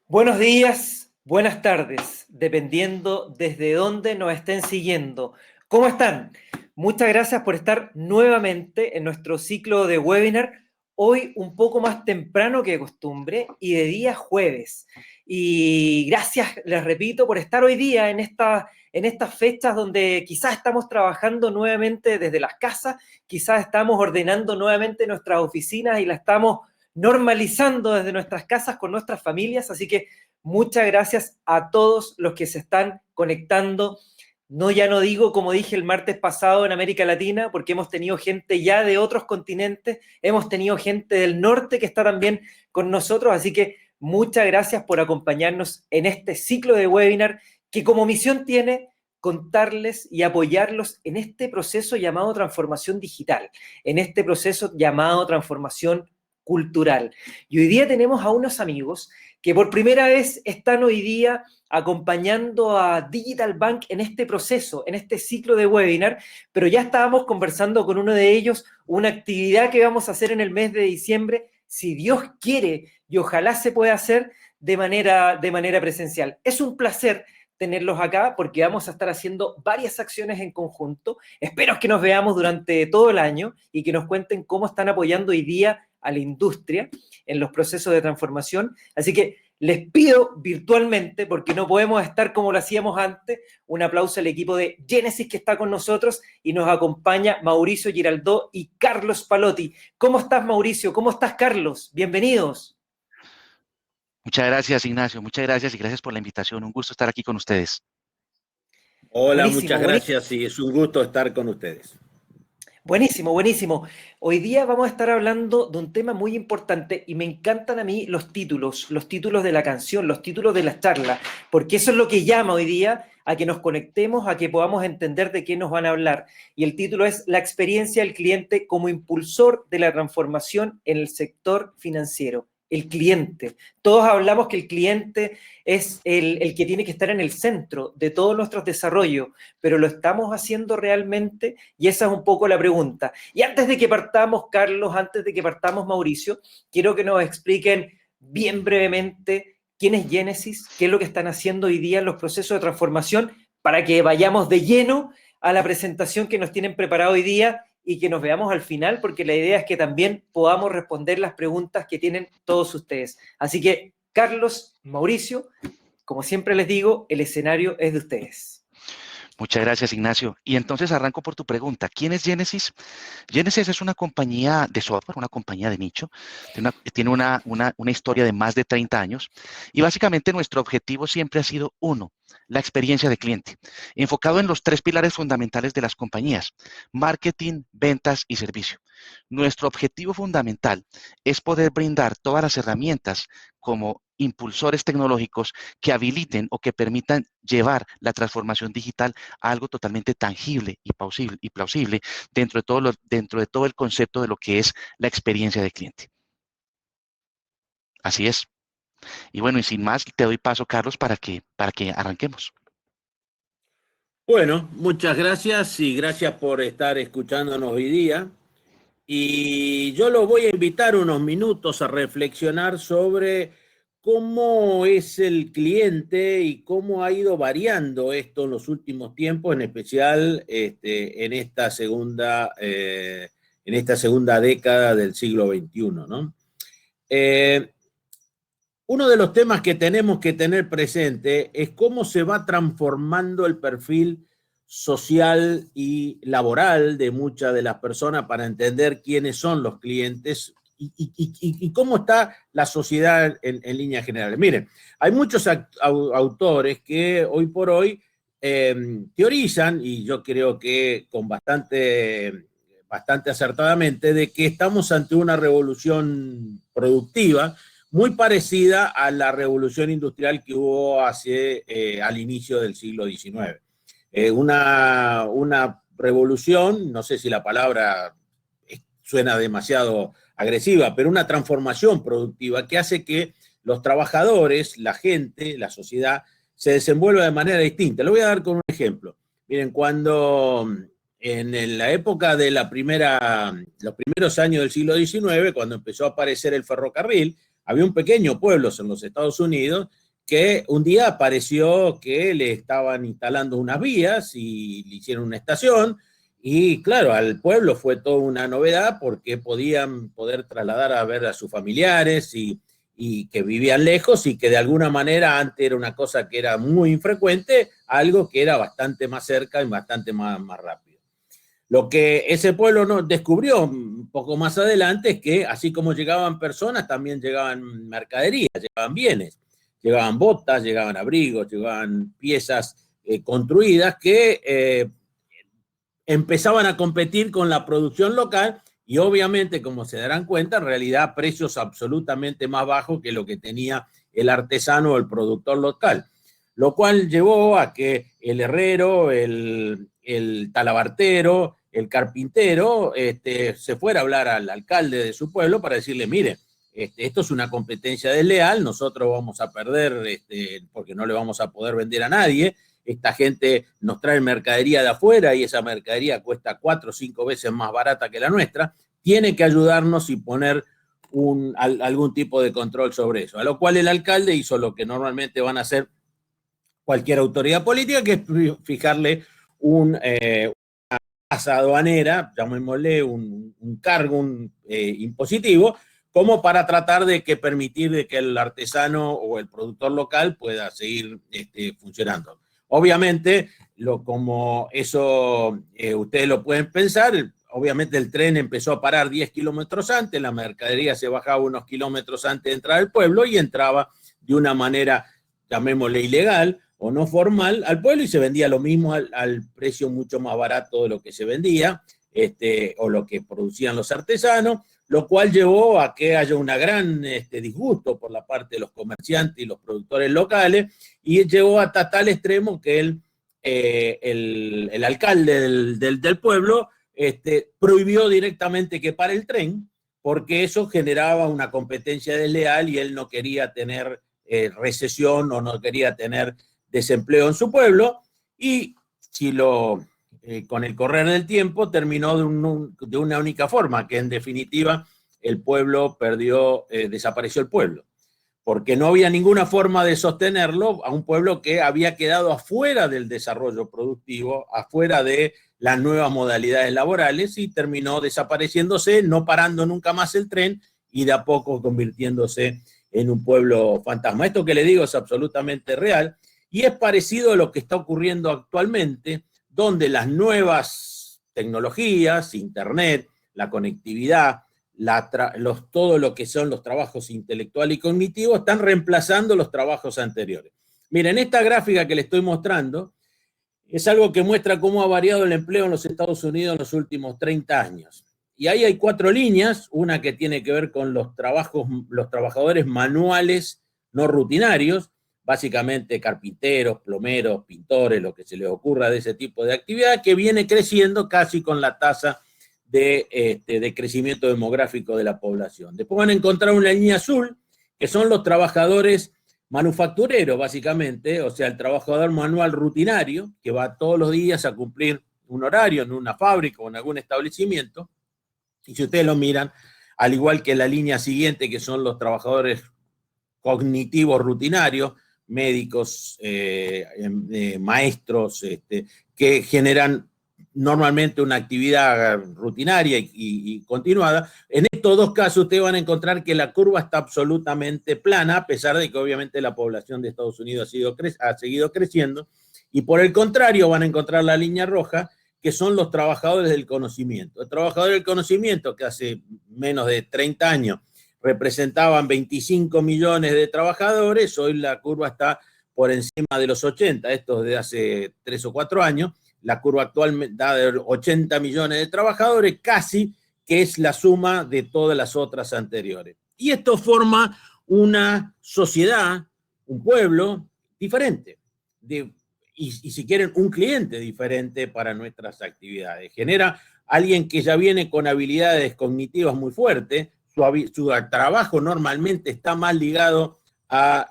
Buenos días, buenas tardes, dependiendo desde dónde nos estén siguiendo. ¿Cómo están? Muchas gracias por estar nuevamente en nuestro ciclo de webinar, hoy un poco más temprano que de costumbre y de día jueves. Y gracias, les repito, por estar hoy día en estas fechas donde quizás estamos trabajando nuevamente desde las casas, quizás estamos ordenando nuevamente nuestras oficinas y la estamos normalizando desde nuestras casas con nuestras familias, así que muchas gracias a todos los que se están conectando. No, ya no digo, como dije el martes pasado en América Latina, porque hemos tenido gente ya de otros continentes, hemos tenido gente del norte que está también con nosotros, así que muchas gracias por acompañarnos en este ciclo de webinar que como misión tiene contarles y apoyarlos en este proceso llamado transformación digital, en este proceso llamado transformación cultural. Y hoy día tenemos a unos amigos que por primera vez están hoy día acompañando a Digital Bank en este proceso, en este ciclo de webinar, pero ya estábamos conversando con uno de ellos una actividad que vamos a hacer en el mes de diciembre, si Dios quiere, y ojalá se pueda hacer de manera presencial. Es un placer tenerlos acá porque vamos a estar haciendo varias acciones en conjunto. Espero que nos veamos durante todo el año y que nos cuenten cómo están apoyando hoy día a la industria en los procesos de transformación. Así que les pido virtualmente, porque no podemos estar como lo hacíamos antes, un aplauso al equipo de Genesis que está con nosotros y nos acompaña Mauricio Giraldó y Carlos Palotti. ¿Cómo estás, Mauricio? ¿Cómo estás, Carlos? Bienvenidos. Muchas gracias, Ignacio. Muchas gracias y gracias por la invitación. Un gusto estar aquí con ustedes. Hola, Buenísimo, muchas buenísimo. gracias y es un gusto estar con ustedes. Buenísimo, buenísimo. Hoy día vamos a estar hablando de un tema muy importante y me encantan a mí los títulos de la canción, los títulos de la charla, porque eso es lo que llama hoy día a que nos conectemos, a que podamos entender de qué nos van a hablar. Y el título es La experiencia del cliente como impulsor de la transformación en el sector financiero. El cliente. Todos hablamos que el cliente es el que tiene que estar en el centro de todos nuestros desarrollos, pero ¿lo estamos haciendo realmente? Y esa es un poco la pregunta. Y antes de que partamos, Carlos, antes de que partamos, Mauricio, quiero que nos expliquen bien brevemente quién es Genesis, qué es lo que están haciendo hoy día en los procesos de transformación, para que vayamos de lleno a la presentación que nos tienen preparado hoy día y que nos veamos al final, porque la idea es que también podamos responder las preguntas que tienen todos ustedes. Así que, Carlos, Mauricio, como siempre les digo, el escenario es de ustedes. Muchas gracias, Ignacio. Y entonces arranco por tu pregunta. ¿Quién es Genesis? Genesis es una compañía de software, una compañía de nicho. Tiene una historia de más de 30 años. Y básicamente nuestro objetivo siempre ha sido uno, la experiencia de cliente, enfocado en los tres pilares fundamentales de las compañías: marketing, ventas y servicio. Nuestro objetivo fundamental es poder brindar todas las herramientas como impulsores tecnológicos que habiliten o que permitan llevar la transformación digital a algo totalmente tangible y plausible dentro de todo el concepto de lo que es la experiencia de cliente. Así es. Y bueno, y sin más, te doy paso, Carlos, para que arranquemos. Bueno, muchas gracias y gracias por estar escuchándonos hoy día. Y yo los voy a invitar unos minutos a reflexionar sobre cómo es el cliente y cómo ha ido variando esto en los últimos tiempos, en especial en esta segunda década del siglo XXI, ¿no? Eh, Uno de los temas que tenemos que tener presente es cómo se va transformando el perfil social y laboral de muchas de las personas para entender quiénes son los clientes y cómo está la sociedad en líneas generales. Miren, hay muchos autores que hoy por hoy teorizan, y yo creo que con bastante acertadamente, de que estamos ante una revolución productiva muy parecida a la revolución industrial que hubo al inicio del siglo XIX. Una revolución, no sé si la palabra suena demasiado agresiva, pero una transformación productiva que hace que los trabajadores, la gente, la sociedad, se desenvuelva de manera distinta. Lo voy a dar con un ejemplo. Miren, cuando en la época de los primeros años del siglo XIX, cuando empezó a aparecer el ferrocarril, había un pequeño pueblo en los Estados Unidos que un día apareció que le estaban instalando unas vías y le hicieron una estación. Y claro, al pueblo fue toda una novedad porque podían poder trasladar a ver a sus familiares y que vivían lejos y que de alguna manera antes era una cosa que era muy infrecuente, algo que era bastante más cerca y bastante más rápido. Lo que ese pueblo no descubrió un poco más adelante es que así como llegaban personas, también llegaban mercaderías, llegaban bienes, llegaban botas, llegaban abrigos, llegaban piezas construidas que empezaban a competir con la producción local y obviamente, como se darán cuenta, en realidad precios absolutamente más bajos que lo que tenía el artesano o el productor local, lo cual llevó a que el herrero, el talabartero, el carpintero, se fuera a hablar al alcalde de su pueblo para decirle, mire, esto es una competencia desleal, nosotros vamos a perder porque no le vamos a poder vender a nadie, esta gente nos trae mercadería de afuera y esa mercadería cuesta 4 o 5 veces más barata que la nuestra, tiene que ayudarnos y poner algún tipo de control sobre eso. A lo cual el alcalde hizo lo que normalmente van a hacer cualquier autoridad política, que es fijarle una tasa aduanera, llamémosle un cargo impositivo, como para tratar de que permitir de que el artesano o el productor local pueda seguir funcionando. Obviamente, como eso ustedes lo pueden pensar, obviamente el tren empezó a parar 10 kilómetros antes, la mercadería se bajaba unos kilómetros antes de entrar al pueblo y entraba de una manera, llamémosle ilegal o no formal, al pueblo y se vendía lo mismo al precio mucho más barato de lo que se vendía o lo que producían los artesanos, lo cual llevó a que haya un gran disgusto por la parte de los comerciantes y los productores locales, y llevó hasta tal extremo que el alcalde del pueblo prohibió directamente que pare el tren, porque eso generaba una competencia desleal y él no quería tener recesión o no quería tener desempleo en su pueblo, y con el correr del tiempo terminó de una única forma, que en definitiva el pueblo desapareció el pueblo, porque no había ninguna forma de sostenerlo a un pueblo que había quedado afuera del desarrollo productivo, afuera de las nuevas modalidades laborales, y terminó desapareciéndose, no parando nunca más el tren y de a poco convirtiéndose en un pueblo fantasma. Esto que le digo es absolutamente real y es parecido a lo que está ocurriendo actualmente, donde las nuevas tecnologías, internet, la conectividad, todo lo que son los trabajos intelectuales y cognitivos están reemplazando los trabajos anteriores. Miren, esta gráfica que les estoy mostrando es algo que muestra cómo ha variado el empleo en los Estados Unidos en los últimos 30 años. Y ahí hay 4 líneas, una que tiene que ver con los trabajadores manuales no rutinarios, básicamente carpinteros, plomeros, pintores, lo que se les ocurra de ese tipo de actividad, que viene creciendo casi con la tasa de crecimiento demográfico de la población. Después van a encontrar una línea azul, que son los trabajadores manufactureros, básicamente, o sea, el trabajador manual rutinario, que va todos los días a cumplir un horario en una fábrica o en algún establecimiento. Y si ustedes lo miran, al igual que la línea siguiente, que son los trabajadores cognitivos rutinarios, médicos, maestros, que generan normalmente una actividad rutinaria y continuada. En estos 2 casos ustedes van a encontrar que la curva está absolutamente plana, a pesar de que obviamente la población de Estados Unidos ha seguido creciendo, y por el contrario van a encontrar la línea roja, que son los trabajadores del conocimiento. Los trabajadores del conocimiento, que hace menos de 30 años representaban 25 millones de trabajadores, hoy la curva está por encima de los 80, esto desde hace 3 o 4 años, la curva actual da de 80 millones de trabajadores, casi que es la suma de todas las otras anteriores. Y esto forma una sociedad, un pueblo diferente, y si quieren, un cliente diferente para nuestras actividades. Genera alguien que ya viene con habilidades cognitivas muy fuertes, su trabajo normalmente está más ligado a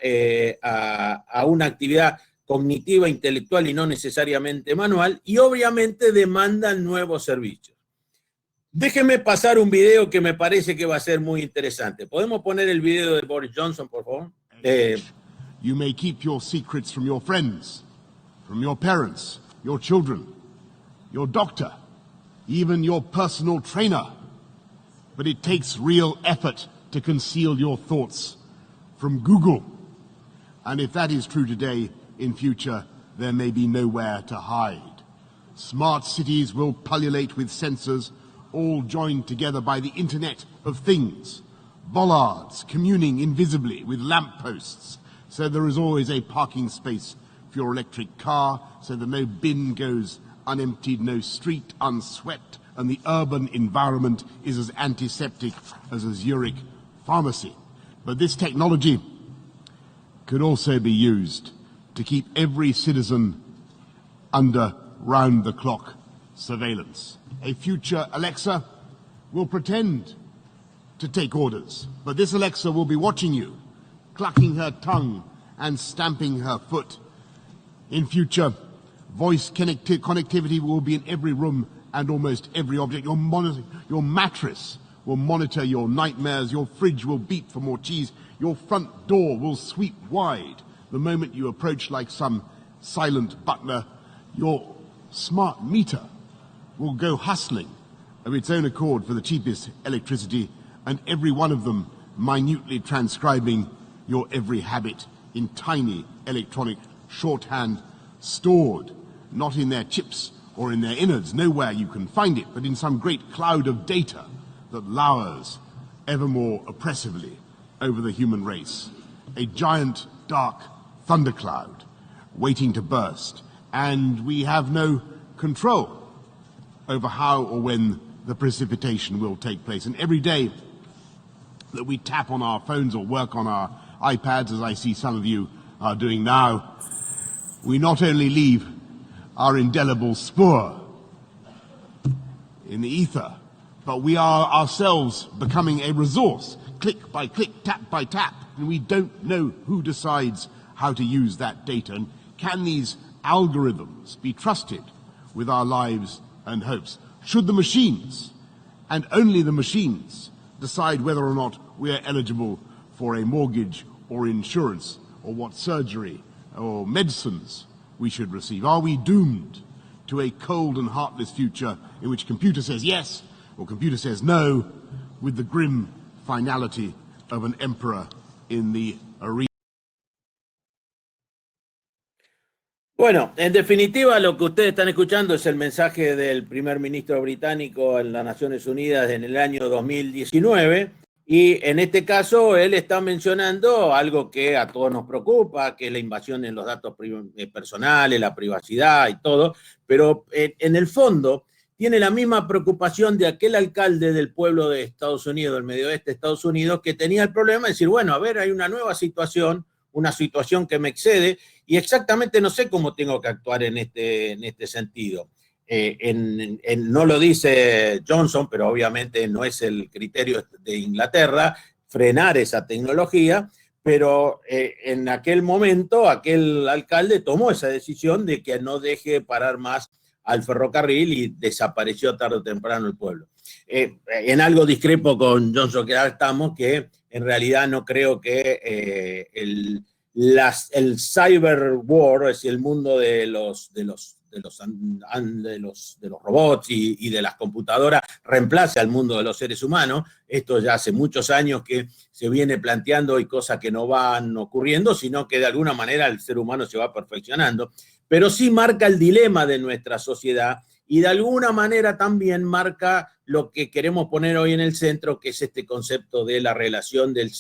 una actividad cognitiva, intelectual y no necesariamente manual, y obviamente demandan nuevos servicios. Déjeme pasar un video que me parece que va a ser muy interesante. ¿Podemos poner el video de Boris Johnson, por favor? You may keep your secrets from your friends, from your parents, your children, your doctor, even your personal trainer. But it takes real effort to conceal your thoughts from Google. And if that is true today, in future, there may be nowhere to hide. Smart cities will pullulate with sensors, all joined together by the Internet of Things. Bollards communing invisibly with lampposts, so there is always a parking space for your electric car, so that no bin goes unemptied, no street unswept, and the urban environment is as antiseptic as a Zurich pharmacy. But this technology could also be used to keep every citizen under round-the-clock surveillance. A future Alexa will pretend to take orders, but this Alexa will be watching you, clucking her tongue and stamping her foot. In future, voice connectivity will be in every room and almost every object. Your mattress will monitor your nightmares. Your fridge will beep for more cheese. Your front door will sweep wide the moment you approach like some silent butler. Your smart meter will go hustling of its own accord for the cheapest electricity, and every one of them minutely transcribing your every habit in tiny electronic shorthand, stored not in their chips or in their innards, nowhere you can find it, but in some great cloud of data that lowers ever more oppressively over the human race. A giant dark thundercloud waiting to burst, and we have no control over how or when the precipitation will take place. And every day that we tap on our phones or work on our iPads, as I see some of you are doing now, we not only leave our indelible spoor in the ether, but we are ourselves becoming a resource, click by click, tap by tap, and we don't know who decides how to use that data. And can these algorithms be trusted with our lives and hopes? Should the machines, and only the machines, decide whether or not we are eligible for a mortgage or insurance, or what surgery or medicines we should receive? Are we doomed to a cold and heartless future in which computer says yes or computer says no, with the grim finality of an emperor in the arena? Bueno, en definitiva, lo que ustedes están escuchando es el mensaje del primer ministro británico en las Naciones Unidas en el año 2019, y en este caso él está mencionando algo que a todos nos preocupa, que es la invasión en los datos personales, la privacidad y todo, pero en el fondo tiene la misma preocupación de aquel alcalde del pueblo de Estados Unidos, del medio oeste de Estados Unidos, que tenía el problema de decir, bueno, a ver, hay una nueva situación, una situación que me excede, y exactamente no sé cómo tengo que actuar en este sentido. No lo dice Johnson, pero obviamente no es el criterio de Inglaterra frenar esa tecnología, pero en aquel momento aquel alcalde tomó esa decisión de que no deje parar más al ferrocarril y desapareció tarde o temprano el pueblo. En algo discrepo con Johnson, que estamos, que en realidad no creo que el cyber war, es decir, el mundo de los robots y de las computadoras, reemplace al mundo de los seres humanos. Esto ya hace muchos años que se viene planteando, y cosas que no van ocurriendo, sino que de alguna manera el ser humano se va perfeccionando. Pero sí marca el dilema de nuestra sociedad, y de alguna manera también marca lo que queremos poner hoy en el centro, que es este concepto de la relación del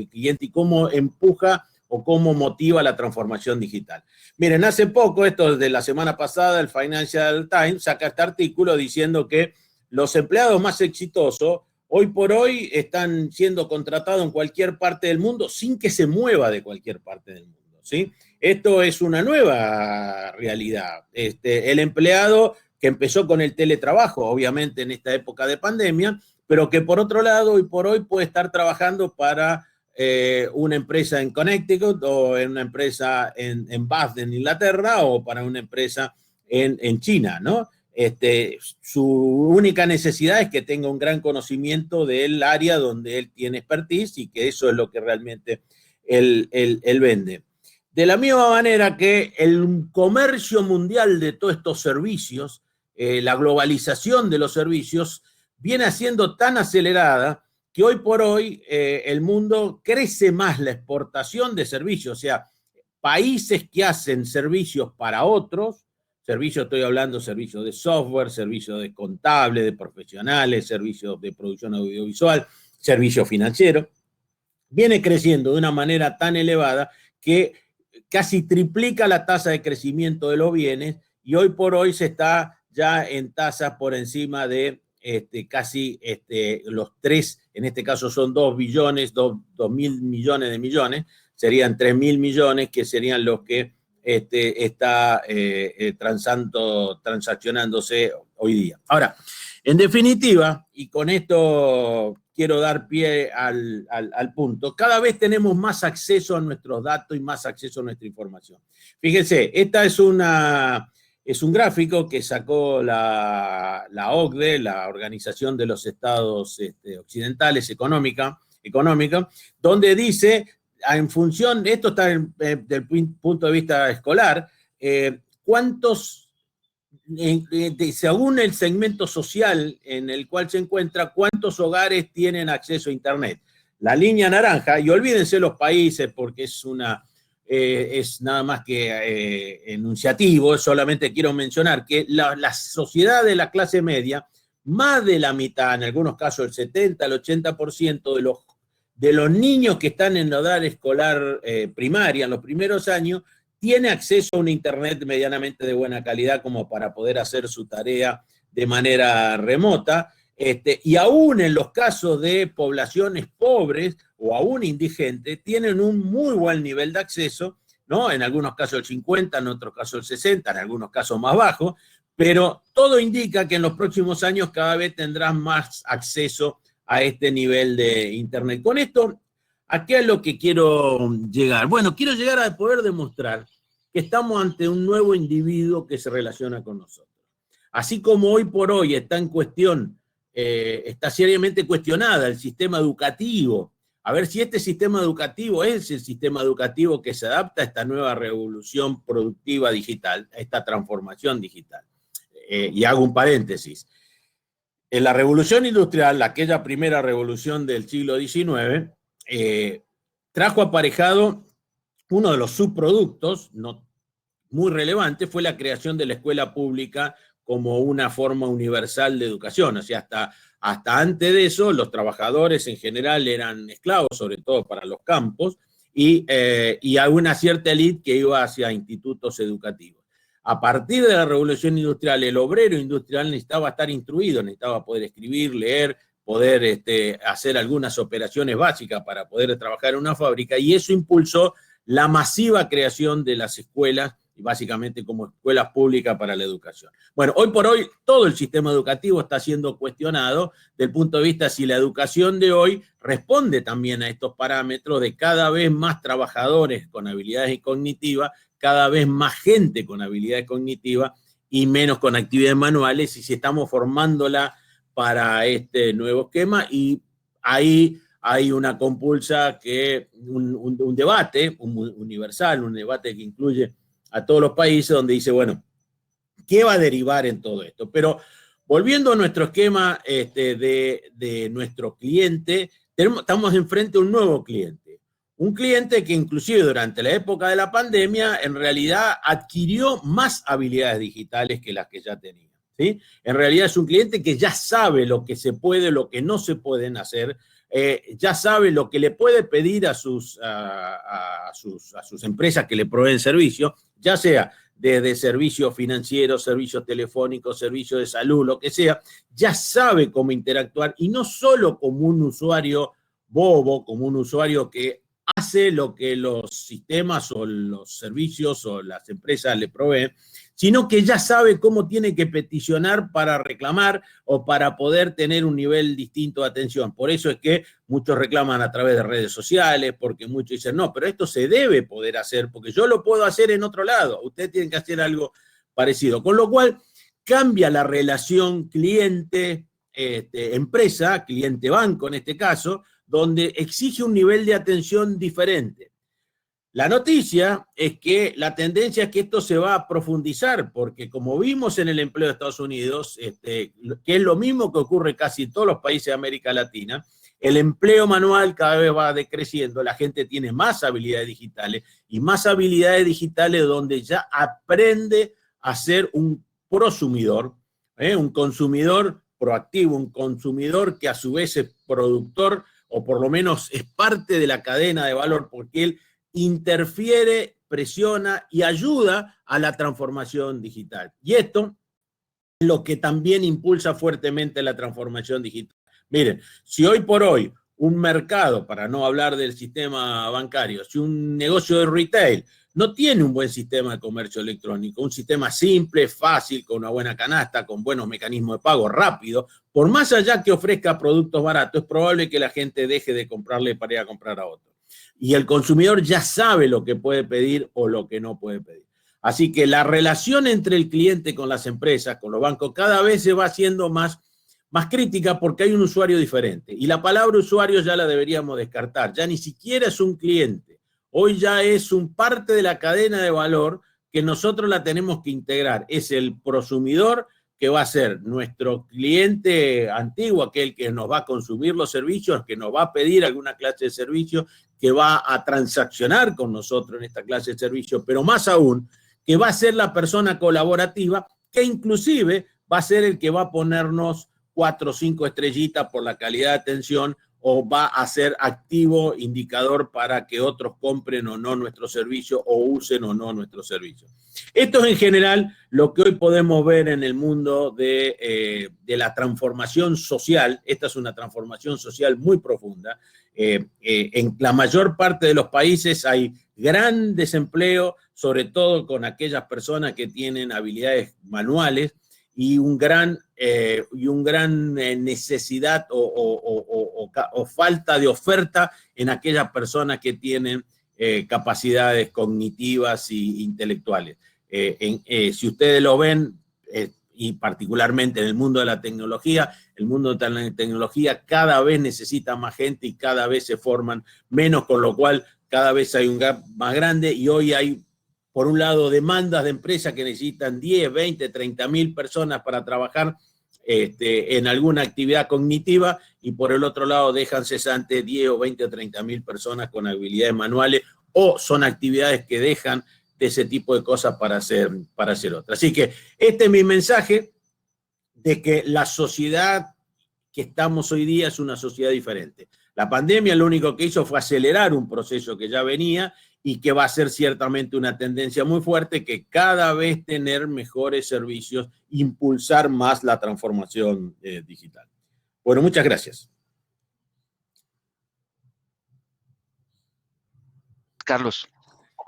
cliente y cómo empuja o cómo motiva la transformación digital. Miren, hace poco, esto de la semana pasada, el Financial Times saca este artículo diciendo que los empleados más exitosos hoy por hoy están siendo contratados en cualquier parte del mundo sin que se mueva de cualquier parte del mundo, ¿sí? Esto es una nueva realidad. El empleado que empezó con el teletrabajo, obviamente en esta época de pandemia, pero que por otro lado, hoy por hoy puede estar trabajando para una empresa en Connecticut, o en una empresa en Bath, en Inglaterra, o para una empresa en China, ¿no? su única necesidad es que tenga un gran conocimiento del área donde él tiene expertise y que eso es lo que realmente él vende. De la misma manera que el comercio mundial de todos estos servicios, la globalización de los servicios, viene siendo tan acelerada que hoy por hoy el mundo crece más la exportación de servicios, o sea, países que hacen servicios para otros, servicios, estoy hablando servicios de software, servicios de contable, de profesionales, servicios de producción audiovisual, servicios financieros, viene creciendo de una manera tan elevada que casi triplica la tasa de crecimiento de los bienes y hoy por hoy se está ya en tasas por encima de casi los 3, en este caso son 2 billones, 2.000 millones de millones, serían 3.000 millones que serían los que está transaccionándose hoy día. Ahora, en definitiva, y con esto quiero dar pie al punto, cada vez tenemos más acceso a nuestros datos y más acceso a nuestra información. Fíjense, esta es un gráfico que sacó la OCDE, la Organización de los Estados Occidentales Económica, donde dice, en función, esto está desde el punto de vista escolar, según el segmento social en el cual se encuentra, cuántos hogares tienen acceso a Internet. La línea naranja, y olvídense los países porque es nada más que enunciativo, solamente quiero mencionar que la sociedad de la clase media, más de la mitad, en algunos casos el 70, el 80% de los niños que están en la edad escolar primaria, en los primeros años, tiene acceso a un Internet medianamente de buena calidad como para poder hacer su tarea de manera remota, y aún en los casos de poblaciones pobres o aún indigentes, tienen un muy buen nivel de acceso, ¿no? En algunos casos el 50, en otros casos el 60, en algunos casos más bajo, pero todo indica que en los próximos años cada vez tendrán más acceso a este nivel de Internet. Con esto, ¿a qué es lo que quiero llegar? Bueno, quiero llegar a poder demostrar que estamos ante un nuevo individuo que se relaciona con nosotros. Así como hoy por hoy está en cuestión, está seriamente cuestionada el sistema educativo, a ver si este sistema educativo es el sistema educativo que se adapta a esta nueva revolución productiva digital, a esta transformación digital. Y hago un paréntesis. En la revolución industrial, aquella primera revolución del siglo XIX, trajo aparejado uno de los subproductos no muy relevante, fue la creación de la escuela pública como una forma universal de educación. O sea, hasta antes de eso, los trabajadores en general eran esclavos, sobre todo para los campos, y hay una cierta élite que iba hacia institutos educativos. A partir de la revolución industrial, el obrero industrial necesitaba estar instruido, necesitaba poder escribir, leer, poder hacer algunas operaciones básicas para poder trabajar en una fábrica, y eso impulsó la masiva creación de las escuelas, y básicamente como escuelas públicas para la educación. Bueno, hoy por hoy todo el sistema educativo está siendo cuestionado del punto de vista si la educación de hoy responde también a estos parámetros de cada vez más trabajadores con habilidades cognitivas, cada vez más gente con habilidades cognitivas y menos con actividades manuales, y si estamos formándola para este nuevo esquema, y ahí hay una compulsa un debate universal, un debate que incluye a todos los países, donde dice, bueno, ¿qué va a derivar en todo esto? Pero volviendo a nuestro esquema de nuestro cliente, estamos enfrente a un nuevo cliente. Un cliente que inclusive durante la época de la pandemia en realidad adquirió más habilidades digitales que las que ya tenía, ¿sí? En realidad es un cliente que ya sabe lo que se puede, lo que no se pueden hacer, ya sabe lo que le puede pedir a sus empresas que le proveen servicios, ya sea desde servicios financieros, servicios telefónicos, servicios de salud, lo que sea, ya sabe cómo interactuar, y no solo como un usuario bobo, como un usuario que hace lo que los sistemas o los servicios o las empresas le proveen, sino que ya sabe cómo tiene que peticionar para reclamar o para poder tener un nivel distinto de atención. Por eso es que muchos reclaman a través de redes sociales, porque muchos dicen, no, pero esto se debe poder hacer, porque yo lo puedo hacer en otro lado, ustedes tienen que hacer algo parecido. Con lo cual, cambia la relación cliente-empresa, cliente-banco en este caso, donde exige un nivel de atención diferente. La noticia es que la tendencia es que esto se va a profundizar, porque como vimos en el empleo de Estados Unidos, que es lo mismo que ocurre casi en todos los países de América Latina, el empleo manual cada vez va decreciendo, la gente tiene más habilidades digitales y más habilidades digitales donde ya aprende a ser un prosumidor, un consumidor proactivo, un consumidor que a su vez es productor o por lo menos es parte de la cadena de valor porque él interfiere, presiona y ayuda a la transformación digital. Y esto es lo que también impulsa fuertemente la transformación digital. Miren, si hoy por hoy un mercado, para no hablar del sistema bancario, si un negocio de retail no tiene un buen sistema de comercio electrónico, un sistema simple, fácil, con una buena canasta, con buenos mecanismos de pago, rápido, por más allá que ofrezca productos baratos, es probable que la gente deje de comprarle para ir a comprar a otro. Y el consumidor ya sabe lo que puede pedir o lo que no puede pedir. Así que la relación entre el cliente con las empresas, con los bancos, cada vez se va haciendo más crítica porque hay un usuario diferente. Y la palabra usuario ya la deberíamos descartar. Ya ni siquiera es un cliente. Hoy ya es un parte de la cadena de valor que nosotros la tenemos que integrar. Es el prosumidor que va a ser nuestro cliente antiguo, aquel que nos va a consumir los servicios, que nos va a pedir alguna clase de servicio, que va a transaccionar con nosotros en esta clase de servicio, pero más aún, que va a ser la persona colaborativa, que inclusive va a ser el que va a ponernos 4 o 5 estrellitas por la calidad de atención o va a ser activo indicador para que otros compren o no nuestro servicio o usen o no nuestro servicio. Esto es en general lo que hoy podemos ver en el mundo de la transformación social. Esta es una transformación social muy profunda. En la mayor parte de los países hay gran desempleo, sobre todo con aquellas personas que tienen habilidades manuales y un gran necesidad o falta de oferta en aquellas personas que tienen capacidades cognitivas e intelectuales. Si ustedes lo ven, y particularmente en el mundo de la tecnología, el mundo de la tecnología cada vez necesita más gente y cada vez se forman menos, con lo cual cada vez hay un gap más grande y hoy hay, por un lado, demandas de empresas que necesitan 10, 20, 30.000 personas para trabajar en alguna actividad cognitiva y por el otro lado dejan cesante 10 o 20 o 30.000 personas con habilidades manuales o son actividades que dejan de ese tipo de cosas para hacer otras. Así que este es mi mensaje de que la sociedad que estamos hoy día es una sociedad diferente. La pandemia lo único que hizo fue acelerar un proceso que ya venía y que va a ser ciertamente una tendencia muy fuerte, que cada vez tener mejores servicios, impulsar más la transformación digital. Bueno, muchas gracias. Carlos,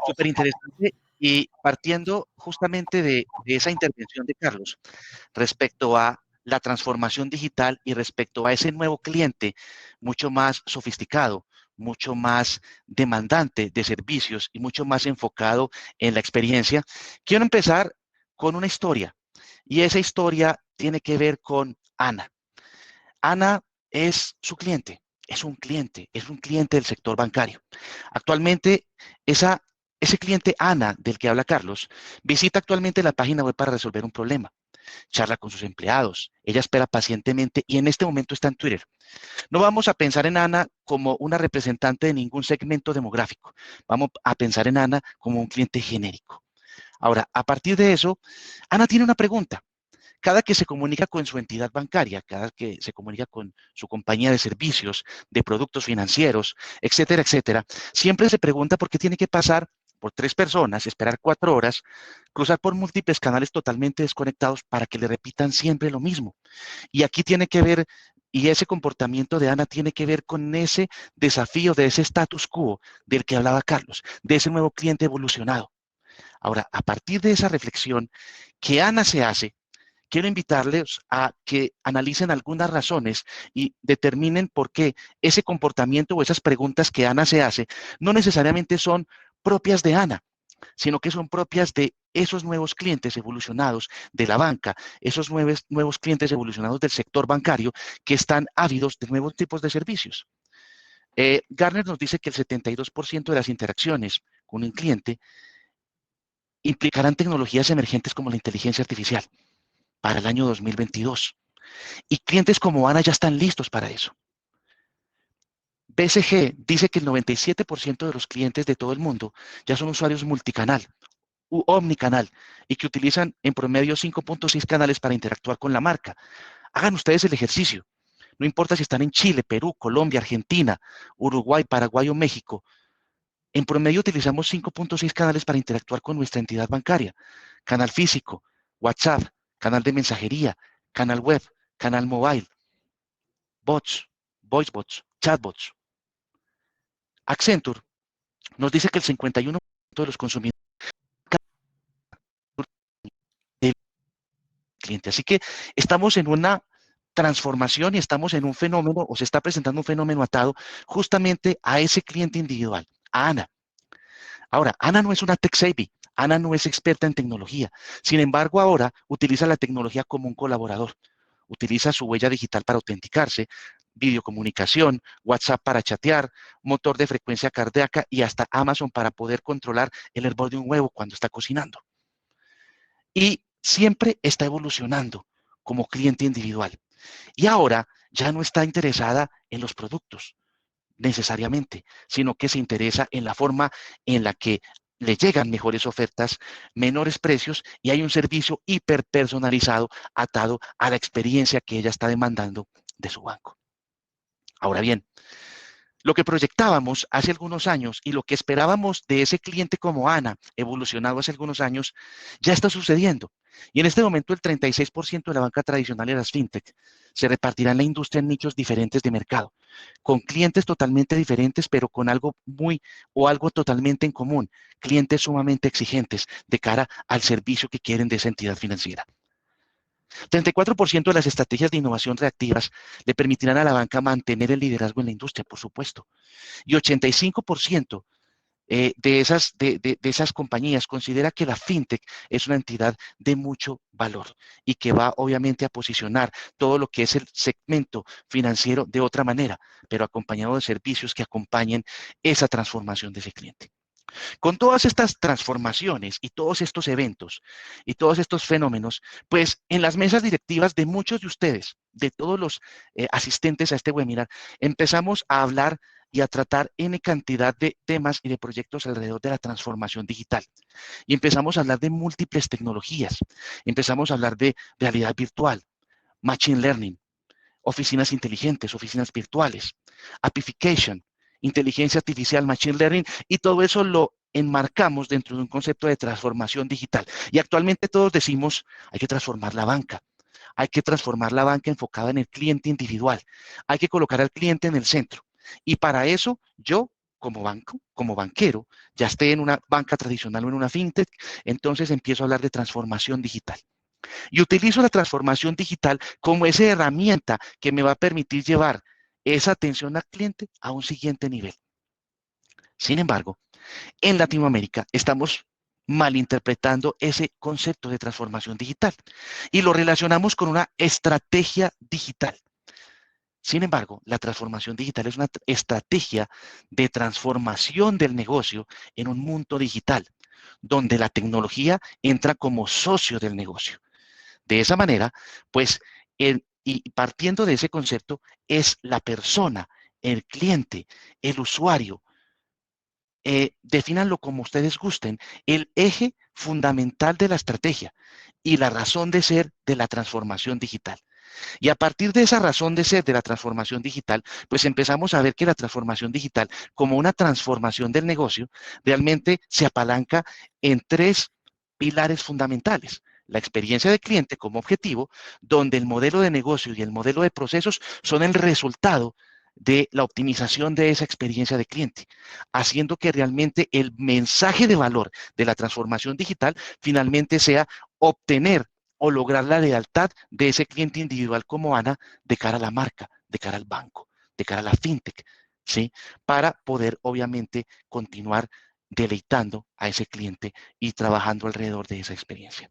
súper interesante y partiendo justamente de esa intervención de Carlos respecto a la transformación digital y respecto a ese nuevo cliente mucho más sofisticado, mucho más demandante de servicios y mucho más enfocado en la experiencia, quiero empezar con una historia y esa historia tiene que ver con Ana. Ana es su cliente. Es un cliente del sector bancario. Actualmente, ese cliente Ana, del que habla Carlos, visita actualmente la página web para resolver un problema. Charla con sus empleados. Ella espera pacientemente y en este momento está en Twitter. No vamos a pensar en Ana como una representante de ningún segmento demográfico. Vamos a pensar en Ana como un cliente genérico. Ahora, a partir de eso, Ana tiene una pregunta. Cada que se comunica con su entidad bancaria, cada que se comunica con su compañía de servicios, de productos financieros, etcétera, etcétera, siempre se pregunta por qué tiene que pasar por 3 personas, esperar 4 horas, cruzar por múltiples canales totalmente desconectados para que le repitan siempre lo mismo. Y aquí tiene que ver, y ese comportamiento de Ana tiene que ver con ese desafío de ese status quo del que hablaba Carlos, de ese nuevo cliente evolucionado. Ahora, a partir de esa reflexión que Ana se hace, quiero invitarles a que analicen algunas razones y determinen por qué ese comportamiento o esas preguntas que Ana se hace no necesariamente son propias de Ana, sino que son propias de esos nuevos clientes evolucionados de la banca, esos nuevos clientes evolucionados del sector bancario que están ávidos de nuevos tipos de servicios. Gartner nos dice que el 72% de las interacciones con un cliente implicarán tecnologías emergentes como la inteligencia artificial para el año 2022. Y clientes como ANA ya están listos para eso. BCG dice que el 97% de los clientes de todo el mundo ya son usuarios multicanal u omnicanal y que utilizan en promedio 5.6 canales para interactuar con la marca. Hagan ustedes el ejercicio. No importa si están en Chile, Perú, Colombia, Argentina, Uruguay, Paraguay o México. En promedio utilizamos 5.6 canales para interactuar con nuestra entidad bancaria. Canal físico, WhatsApp, canal de mensajería, canal web, canal mobile, bots, voice bots, chatbots. Accenture nos dice que el 51% de los consumidores del cliente. Así que estamos en una transformación y estamos en un fenómeno, o se está presentando un fenómeno atado justamente a ese cliente individual, a Ana. Ahora, Ana no es una tech savvy, Ana no es experta en tecnología. Sin embargo, ahora utiliza la tecnología como un colaborador. Utiliza su huella digital para autenticarse, videocomunicación, WhatsApp para chatear, motor de frecuencia cardíaca y hasta Amazon para poder controlar el hervor de un huevo cuando está cocinando. Y siempre está evolucionando como cliente individual. Y ahora ya no está interesada en los productos necesariamente, sino que se interesa en la forma en la que le llegan mejores ofertas, menores precios y hay un servicio hiperpersonalizado atado a la experiencia que ella está demandando de su banco. Ahora bien, lo que proyectábamos hace algunos años y lo que esperábamos de ese cliente como Ana, evolucionado hace algunos años, ya está sucediendo. Y en este momento el 36% de la banca tradicional y las fintech se repartirá en la industria en nichos diferentes de mercado, con clientes totalmente diferentes, pero con algo algo totalmente en común, clientes sumamente exigentes de cara al servicio que quieren de esa entidad financiera. 34% de las estrategias de innovación reactivas le permitirán a la banca mantener el liderazgo en la industria, por supuesto. Y 85% de esas compañías considera que la fintech es una entidad de mucho valor y que va obviamente a posicionar todo lo que es el segmento financiero de otra manera, pero acompañado de servicios que acompañen esa transformación de ese cliente. Con todas estas transformaciones y todos estos eventos y todos estos fenómenos, pues en las mesas directivas de muchos de ustedes, de todos los asistentes a este webinar, empezamos a hablar y a tratar N cantidad de temas y de proyectos alrededor de la transformación digital. Y empezamos a hablar de múltiples tecnologías, empezamos a hablar de realidad virtual, machine learning, oficinas inteligentes, oficinas virtuales, appification, inteligencia artificial, machine learning, y todo eso lo enmarcamos dentro de un concepto de transformación digital. Y actualmente todos decimos, hay que transformar la banca. Hay que transformar la banca enfocada en el cliente individual. Hay que colocar al cliente en el centro. Y para eso, yo, como banco, como banquero, ya esté en una banca tradicional o en una fintech, entonces empiezo a hablar de transformación digital. Y utilizo la transformación digital como esa herramienta que me va a permitir llevar esa atención al cliente a un siguiente nivel. Sin embargo, en Latinoamérica estamos malinterpretando ese concepto de transformación digital y lo relacionamos con una estrategia digital. Sin embargo, la transformación digital es una estrategia de transformación del negocio en un mundo digital, donde la tecnología entra como socio del negocio. De esa manera, pues, y partiendo de ese concepto, es la persona, el cliente, el usuario, defínanlo como ustedes gusten, el eje fundamental de la estrategia y la razón de ser de la transformación digital. Y a partir de esa razón de ser de la transformación digital, pues empezamos a ver que la transformación digital, como una transformación del negocio, realmente se apalanca en tres pilares fundamentales. La experiencia de cliente como objetivo, donde el modelo de negocio y el modelo de procesos son el resultado de la optimización de esa experiencia de cliente, haciendo que realmente el mensaje de valor de la transformación digital finalmente sea obtener o lograr la lealtad de ese cliente individual como Ana de cara a la marca, de cara al banco, de cara a la fintech, ¿sí? Para poder obviamente continuar deleitando a ese cliente y trabajando alrededor de esa experiencia.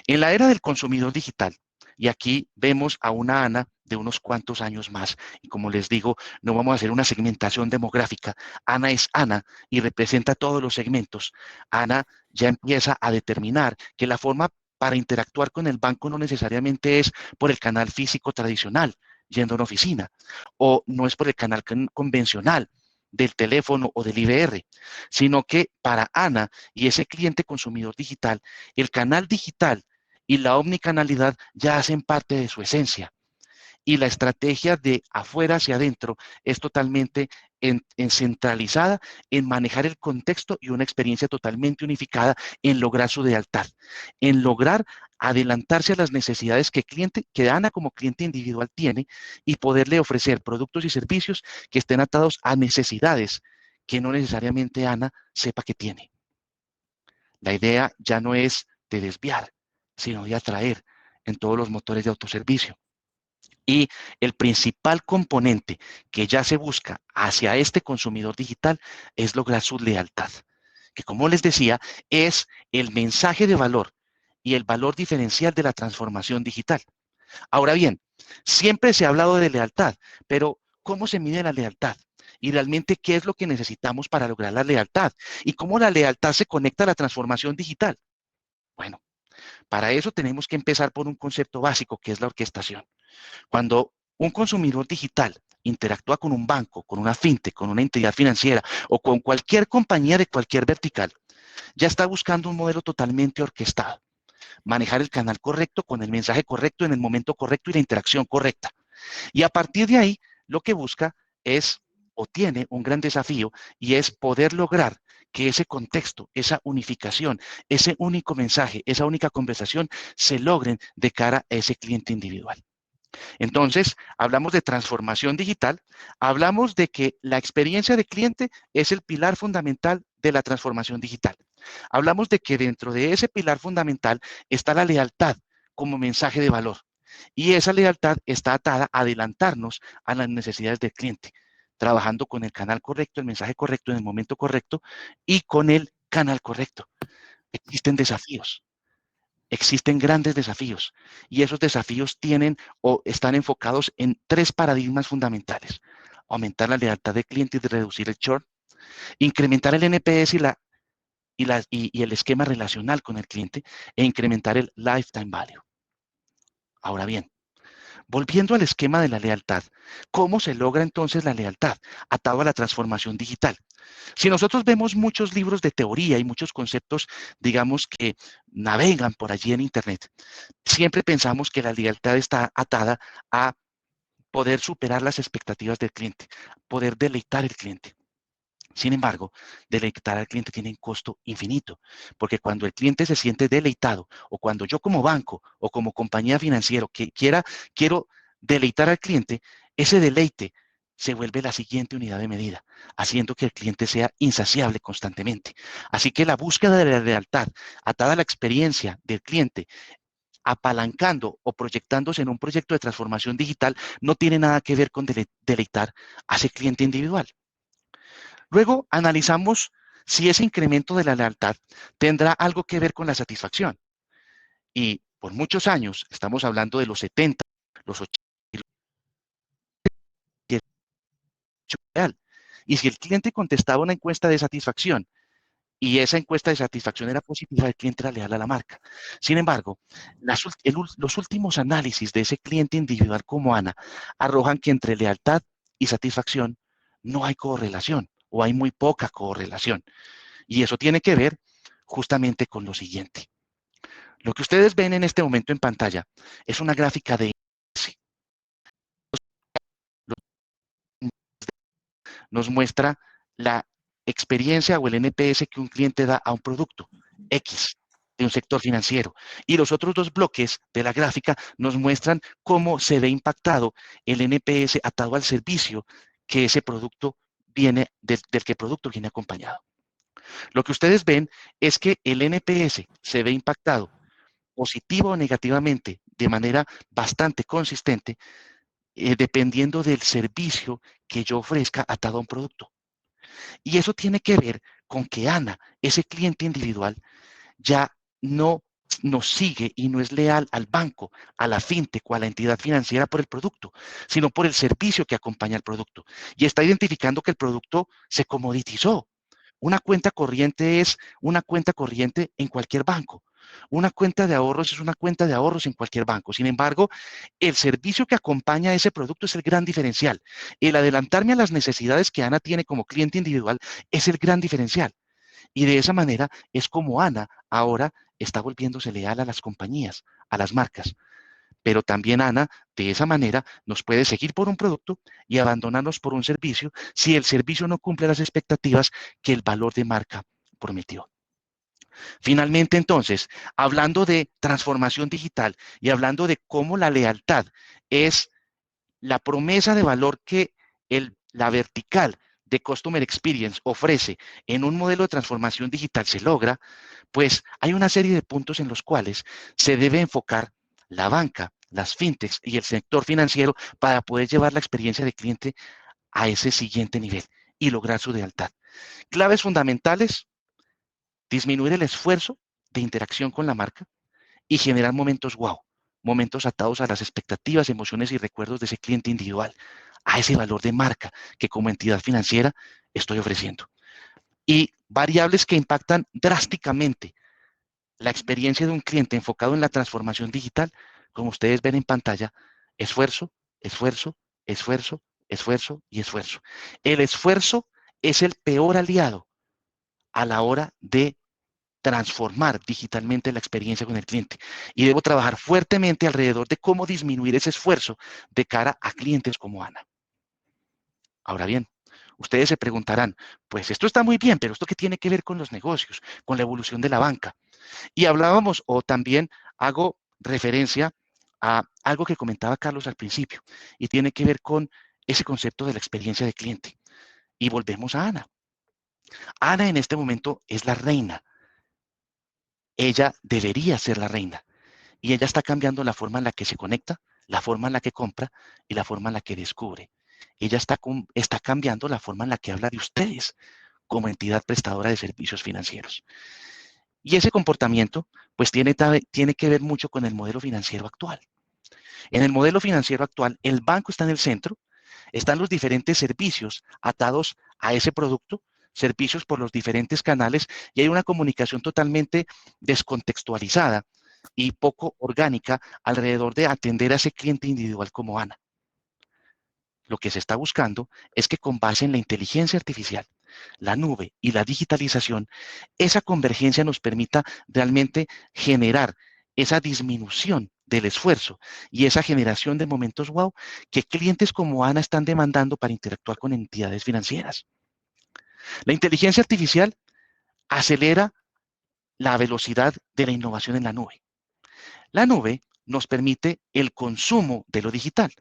En la era del consumidor digital, y aquí vemos a una Ana de unos cuantos años más, y como les digo, no vamos a hacer una segmentación demográfica. Ana es Ana y representa todos los segmentos. Ana ya empieza a determinar que la forma para interactuar con el banco no necesariamente es por el canal físico tradicional, yendo a una oficina, o no es por el canal convencional del teléfono o del IVR, sino que para Ana y ese cliente consumidor digital, el canal digital y la omnicanalidad ya hacen parte de su esencia. Y la estrategia de afuera hacia adentro es totalmente centralizada en manejar el contexto y una experiencia totalmente unificada en lograr su lealtad, en lograr adelantarse a las necesidades que Ana como cliente individual tiene y poderle ofrecer productos y servicios que estén atados a necesidades que no necesariamente Ana sepa que tiene. La idea ya no es de desviar, sino de atraer en todos los motores de autoservicio. Y el principal componente que ya se busca hacia este consumidor digital es lograr su lealtad, que como les decía, es el mensaje de valor y el valor diferencial de la transformación digital. Ahora bien, siempre se ha hablado de lealtad, pero ¿cómo se mide la lealtad? Y realmente, ¿qué es lo que necesitamos para lograr la lealtad? ¿Y cómo la lealtad se conecta a la transformación digital? Bueno, para eso tenemos que empezar por un concepto básico, que es la orquestación. Cuando un consumidor digital interactúa con un banco, con una fintech, con una entidad financiera o con cualquier compañía de cualquier vertical, ya está buscando un modelo totalmente orquestado. Manejar el canal correcto con el mensaje correcto en el momento correcto y la interacción correcta. Y a partir de ahí, lo que busca es o tiene un gran desafío y es poder lograr que ese contexto, esa unificación, ese único mensaje, esa única conversación se logren de cara a ese cliente individual. Entonces, hablamos de transformación digital, hablamos de que la experiencia de cliente es el pilar fundamental de la transformación digital. Hablamos de que dentro de ese pilar fundamental está la lealtad como mensaje de valor. Y esa lealtad está atada a adelantarnos a las necesidades del cliente, trabajando con el canal correcto, el mensaje correcto en el momento correcto y con el canal correcto. Existen desafíos. Existen grandes desafíos y esos desafíos tienen o están enfocados en tres paradigmas fundamentales. Aumentar la lealtad del cliente y reducir el churn, incrementar el NPS y el esquema relacional con el cliente e incrementar el lifetime value. Ahora bien, volviendo al esquema de la lealtad, ¿cómo se logra entonces la lealtad atado a la transformación digital? Si nosotros vemos muchos libros de teoría y muchos conceptos, digamos, que navegan por allí en Internet, siempre pensamos que la lealtad está atada a poder superar las expectativas del cliente, poder deleitar al cliente. Sin embargo, deleitar al cliente tiene un costo infinito, porque cuando el cliente se siente deleitado, o cuando yo como banco o como compañía financiera quiero deleitar al cliente, ese deleite se vuelve la siguiente unidad de medida, haciendo que el cliente sea insaciable constantemente. Así que la búsqueda de la lealtad atada a la experiencia del cliente, apalancando o proyectándose en un proyecto de transformación digital, no tiene nada que ver con deleitar a ese cliente individual. Luego analizamos si ese incremento de la lealtad tendrá algo que ver con la satisfacción. Y por muchos años, estamos hablando de los 70, los 80, y si el cliente contestaba una encuesta de satisfacción y esa encuesta de satisfacción era positiva, el cliente era leal a la marca. Sin embargo, los últimos análisis de ese cliente individual como Ana arrojan que entre lealtad y satisfacción no hay correlación o hay muy poca correlación. Y eso tiene que ver justamente con lo siguiente. Lo que ustedes ven en este momento en pantalla es una gráfica de NPS. Nos muestra la experiencia o el NPS que un cliente da a un producto X de un sector financiero. Y los otros dos bloques de la gráfica nos muestran cómo se ve impactado el NPS atado al servicio que ese producto viene, del que el producto viene acompañado. Lo que ustedes ven es que el NPS se ve impactado positivo o negativamente de manera bastante consistente, dependiendo del servicio que yo ofrezca atado a un producto. Y eso tiene que ver con que Ana, ese cliente individual, ya no nos sigue y no es leal al banco, a la fintech o a la entidad financiera por el producto, sino por el servicio que acompaña al producto. Y está identificando que el producto se comoditizó. Una cuenta corriente es una cuenta corriente en cualquier banco. Una cuenta de ahorros es una cuenta de ahorros en cualquier banco. Sin embargo, el servicio que acompaña a ese producto es el gran diferencial. El adelantarme a las necesidades que Ana tiene como cliente individual es el gran diferencial. Y de esa manera es como Ana ahora está volviéndose leal a las compañías, a las marcas. Pero también Ana, de esa manera, nos puede seguir por un producto y abandonarnos por un servicio si el servicio no cumple las expectativas que el valor de marca prometió. Finalmente, entonces, hablando de transformación digital y hablando de cómo la lealtad es la promesa de valor que la vertical de Customer Experience ofrece en un modelo de transformación digital se logra, pues hay una serie de puntos en los cuales se debe enfocar la banca, las fintechs y el sector financiero para poder llevar la experiencia de cliente a ese siguiente nivel y lograr su lealtad. Claves fundamentales: disminuir el esfuerzo de interacción con la marca y generar momentos wow, momentos atados a las expectativas, emociones y recuerdos de ese cliente individual, a ese valor de marca que como entidad financiera estoy ofreciendo. Y variables que impactan drásticamente la experiencia de un cliente enfocado en la transformación digital, como ustedes ven en pantalla: esfuerzo, esfuerzo, esfuerzo, esfuerzo y esfuerzo. El esfuerzo es el peor aliado a la hora de transformar digitalmente la experiencia con el cliente. Y debo trabajar fuertemente alrededor de cómo disminuir ese esfuerzo de cara a clientes como Ana. Ahora bien, ustedes se preguntarán, pues esto está muy bien, pero ¿esto qué tiene que ver con los negocios, con la evolución de la banca? Y hablábamos, o también hago referencia a algo que comentaba Carlos al principio, y tiene que ver con ese concepto de la experiencia de cliente. Y volvemos a Ana. Ana en este momento es la reina. Ella debería ser la reina. Y ella está cambiando la forma en la que se conecta, la forma en la que compra y la forma en la que descubre. Ella está cambiando la forma en la que habla de ustedes como entidad prestadora de servicios financieros. Y ese comportamiento, pues tiene que ver mucho con el modelo financiero actual. En el modelo financiero actual, el banco está en el centro, están los diferentes servicios atados a ese producto, servicios por los diferentes canales, y hay una comunicación totalmente descontextualizada y poco orgánica alrededor de atender a ese cliente individual como Ana. Lo que se está buscando es que con base en la inteligencia artificial, la nube y la digitalización, esa convergencia nos permita realmente generar esa disminución del esfuerzo y esa generación de momentos wow que clientes como Ana están demandando para interactuar con entidades financieras. La inteligencia artificial acelera la velocidad de la innovación en la nube. La nube nos permite el consumo de lo digital.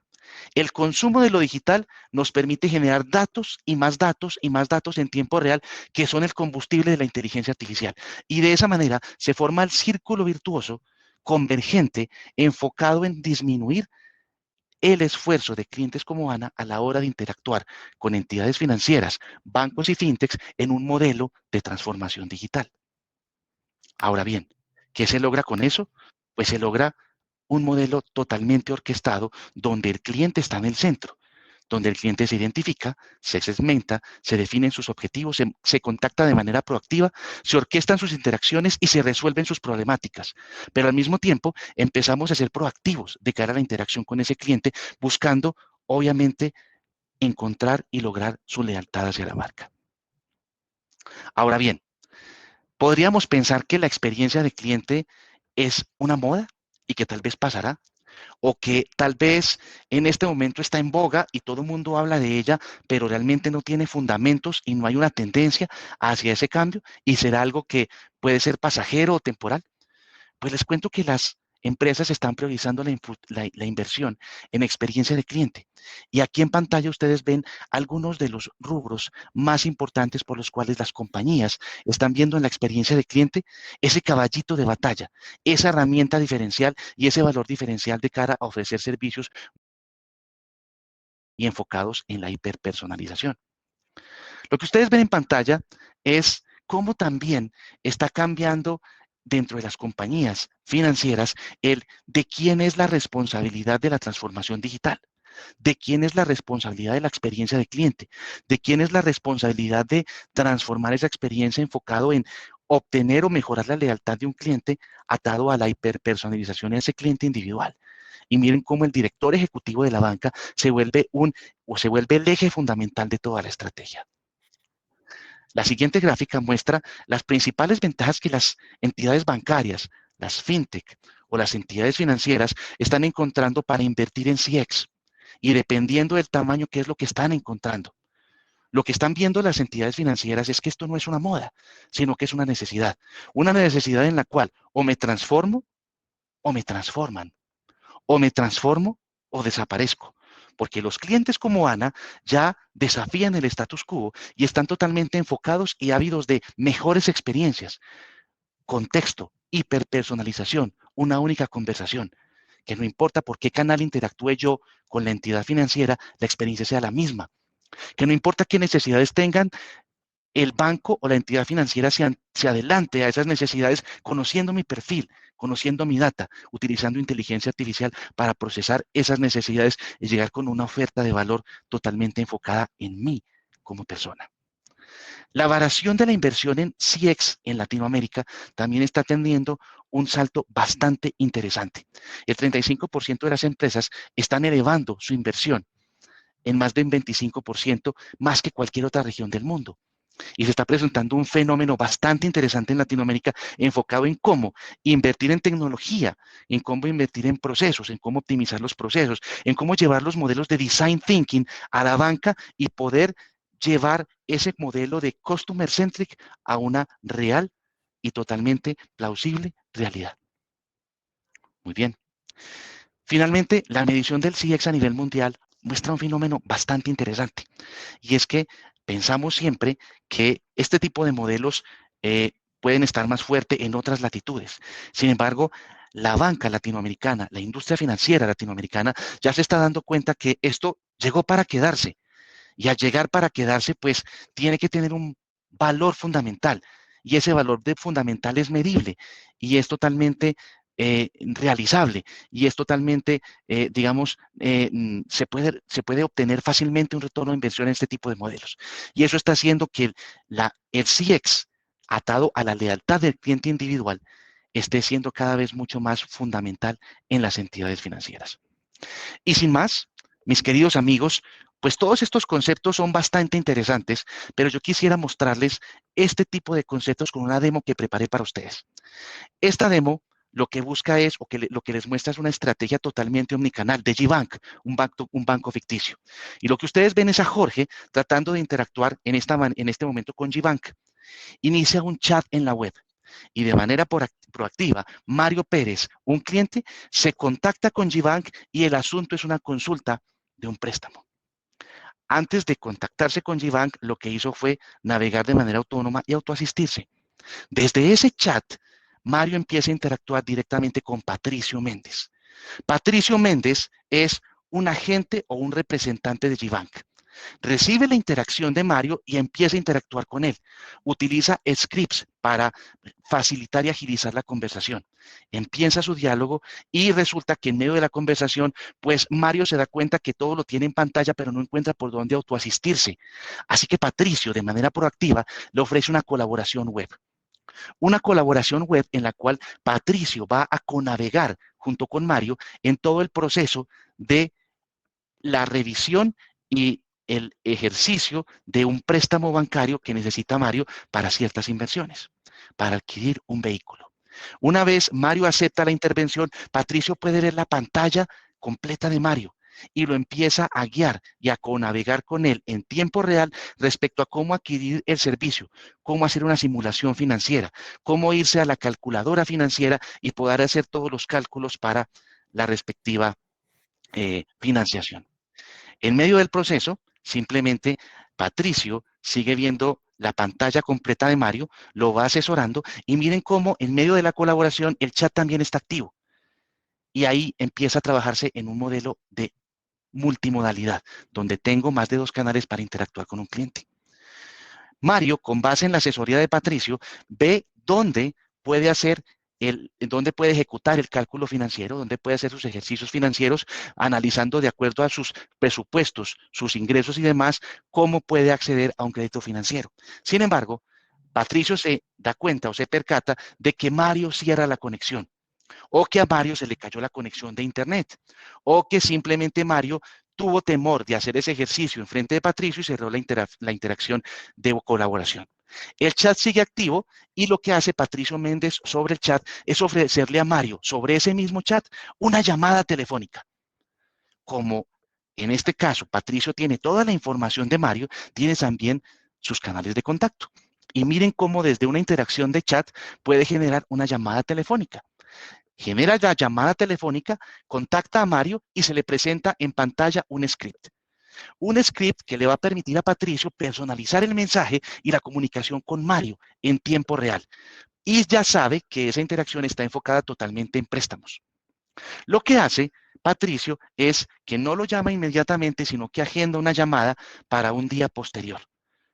El consumo de lo digital nos permite generar datos y más datos y más datos en tiempo real, que son el combustible de la inteligencia artificial. Y de esa manera se forma el círculo virtuoso convergente enfocado en disminuir el esfuerzo de clientes como Ana a la hora de interactuar con entidades financieras, bancos y fintechs en un modelo de transformación digital. Ahora bien, ¿qué se logra con eso? Pues se logra un modelo totalmente orquestado donde el cliente está en el centro, donde el cliente se identifica, se segmenta, se definen sus objetivos, se contacta de manera proactiva, se orquestan sus interacciones y se resuelven sus problemáticas. Pero al mismo tiempo empezamos a ser proactivos de cara a la interacción con ese cliente, buscando, obviamente, encontrar y lograr su lealtad hacia la marca. Ahora bien, podríamos pensar que la experiencia de cliente es una moda y que tal vez pasará, o que tal vez en este momento está en boga y todo el mundo habla de ella, pero realmente no tiene fundamentos y no hay una tendencia hacia ese cambio y será algo que puede ser pasajero o temporal. Pues les cuento que las empresas están priorizando la inversión en experiencia de cliente. Y aquí en pantalla ustedes ven algunos de los rubros más importantes por los cuales las compañías están viendo en la experiencia de cliente ese caballito de batalla, esa herramienta diferencial y ese valor diferencial de cara a ofrecer servicios y enfocados en la hiperpersonalización. Lo que ustedes ven en pantalla es cómo también está cambiando dentro de las compañías financieras el de quién es la responsabilidad de la transformación digital, de quién es la responsabilidad de la experiencia de cliente, de quién es la responsabilidad de transformar esa experiencia enfocado en obtener o mejorar la lealtad de un cliente atado a la hiperpersonalización de ese cliente individual. Y miren cómo el director ejecutivo de la banca se vuelve el eje fundamental de toda la estrategia. La siguiente gráfica muestra las principales ventajas que las entidades bancarias, las fintech o las entidades financieras están encontrando para invertir en CX. Y dependiendo del tamaño, ¿qué es lo que están encontrando? Lo que están viendo las entidades financieras es que esto no es una moda, sino que es una necesidad. Una necesidad en la cual o me transformo o me transforman, o me transformo o desaparezco. Porque los clientes como Ana ya desafían el status quo y están totalmente enfocados y ávidos de mejores experiencias. Contexto, hiperpersonalización, una única conversación. Que no importa por qué canal interactúe yo con la entidad financiera, la experiencia sea la misma. Que no importa qué necesidades tengan, el banco o la entidad financiera se adelante a esas necesidades conociendo mi perfil, conociendo mi data, utilizando inteligencia artificial para procesar esas necesidades y llegar con una oferta de valor totalmente enfocada en mí como persona. La variación de la inversión en CX en Latinoamérica también está teniendo un salto bastante interesante. El 35% de las empresas están elevando su inversión en más de un 25% más que cualquier otra región del mundo. Y se está presentando un fenómeno bastante interesante en Latinoamérica enfocado en cómo invertir en tecnología, en cómo invertir en procesos, en cómo optimizar los procesos, en cómo llevar los modelos de design thinking a la banca y poder llevar ese modelo de customer centric a una real y totalmente plausible realidad. Muy bien. Finalmente, la medición del CX a nivel mundial muestra un fenómeno bastante interesante. Y es que pensamos siempre que este tipo de modelos pueden estar más fuerte en otras latitudes. Sin embargo, la banca latinoamericana, la industria financiera latinoamericana, ya se está dando cuenta que esto llegó para quedarse. Y al llegar para quedarse, pues tiene que tener un valor fundamental. Y ese valor fundamental es medible y es totalmente realizable y es totalmente, se puede obtener fácilmente un retorno de inversión en este tipo de modelos. Y eso está haciendo que el CX, atado a la lealtad del cliente individual, esté siendo cada vez mucho más fundamental en las entidades financieras. Y sin más, mis queridos amigos, pues todos estos conceptos son bastante interesantes, pero yo quisiera mostrarles este tipo de conceptos con una demo que preparé para ustedes. Esta demo lo que busca es, lo que les muestra es una estrategia totalmente omnicanal de GBank, un banco ficticio. Y lo que ustedes ven es a Jorge tratando de interactuar en este momento con GBank. Inicia un chat en la web. Y de manera proactiva, Mario Pérez, un cliente, se contacta con GBank y el asunto es una consulta de un préstamo. Antes de contactarse con GBank, lo que hizo fue navegar de manera autónoma y autoasistirse. Desde ese chat, Mario empieza a interactuar directamente con Patricio Méndez. Patricio Méndez es un agente o un representante de GBank. Recibe la interacción de Mario y empieza a interactuar con él. Utiliza scripts para facilitar y agilizar la conversación. Empieza su diálogo y resulta que en medio de la conversación, pues Mario se da cuenta que todo lo tiene en pantalla, pero no encuentra por dónde autoasistirse. Así que Patricio, de manera proactiva, le ofrece una colaboración web. Una colaboración web en la cual Patricio va a conavegar junto con Mario en todo el proceso de la revisión y el ejercicio de un préstamo bancario que necesita Mario para ciertas inversiones, para adquirir un vehículo. Una vez Mario acepta la intervención, Patricio puede ver la pantalla completa de Mario y lo empieza a guiar y a navegar con él en tiempo real respecto a cómo adquirir el servicio, cómo hacer una simulación financiera, cómo irse a la calculadora financiera y poder hacer todos los cálculos para la respectiva financiación. En medio del proceso, simplemente Patricio sigue viendo la pantalla completa de Mario, lo va asesorando y miren cómo en medio de la colaboración el chat también está activo. Y ahí empieza a trabajarse en un modelo de multimodalidad, donde tengo más de 2 canales para interactuar con un cliente. Mario, con base en la asesoría de Patricio, ve dónde puede hacer dónde puede ejecutar el cálculo financiero, dónde puede hacer sus ejercicios financieros, analizando de acuerdo a sus presupuestos, sus ingresos y demás, cómo puede acceder a un crédito financiero. Sin embargo, Patricio se da cuenta o se percata de que Mario cierra la conexión, o que a Mario se le cayó la conexión de internet, o que simplemente Mario tuvo temor de hacer ese ejercicio en frente de Patricio y cerró la interacción de colaboración. El chat sigue activo y lo que hace Patricio Méndez sobre el chat es ofrecerle a Mario, sobre ese mismo chat, una llamada telefónica. Como en este caso Patricio tiene toda la información de Mario, tiene también sus canales de contacto. Y miren cómo desde una interacción de chat puede generar una llamada telefónica. Genera la llamada telefónica, contacta a Mario y se le presenta en pantalla un script. Un script que le va a permitir a Patricio personalizar el mensaje y la comunicación con Mario en tiempo real. Y ya sabe que esa interacción está enfocada totalmente en préstamos. Lo que hace Patricio es que no lo llama inmediatamente, sino que agenda una llamada para un día posterior.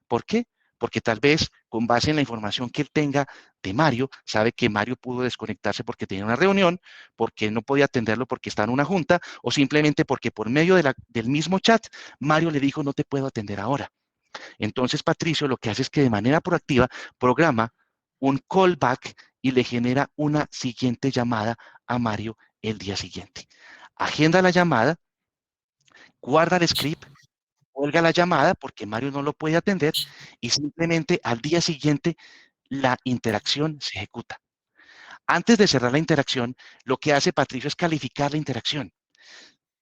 ¿Por qué? Porque tal vez con base en la información que él tenga de Mario, sabe que Mario pudo desconectarse porque tenía una reunión, porque no podía atenderlo porque está en una junta, o simplemente porque por medio del mismo chat, Mario le dijo, no te puedo atender ahora. Entonces Patricio lo que hace es que de manera proactiva programa un callback y le genera una siguiente llamada a Mario el día siguiente. Agenda la llamada, guarda el script, cuelga la llamada porque Mario no lo puede atender y simplemente al día siguiente la interacción se ejecuta. Antes de cerrar la interacción, lo que hace Patricio es calificar la interacción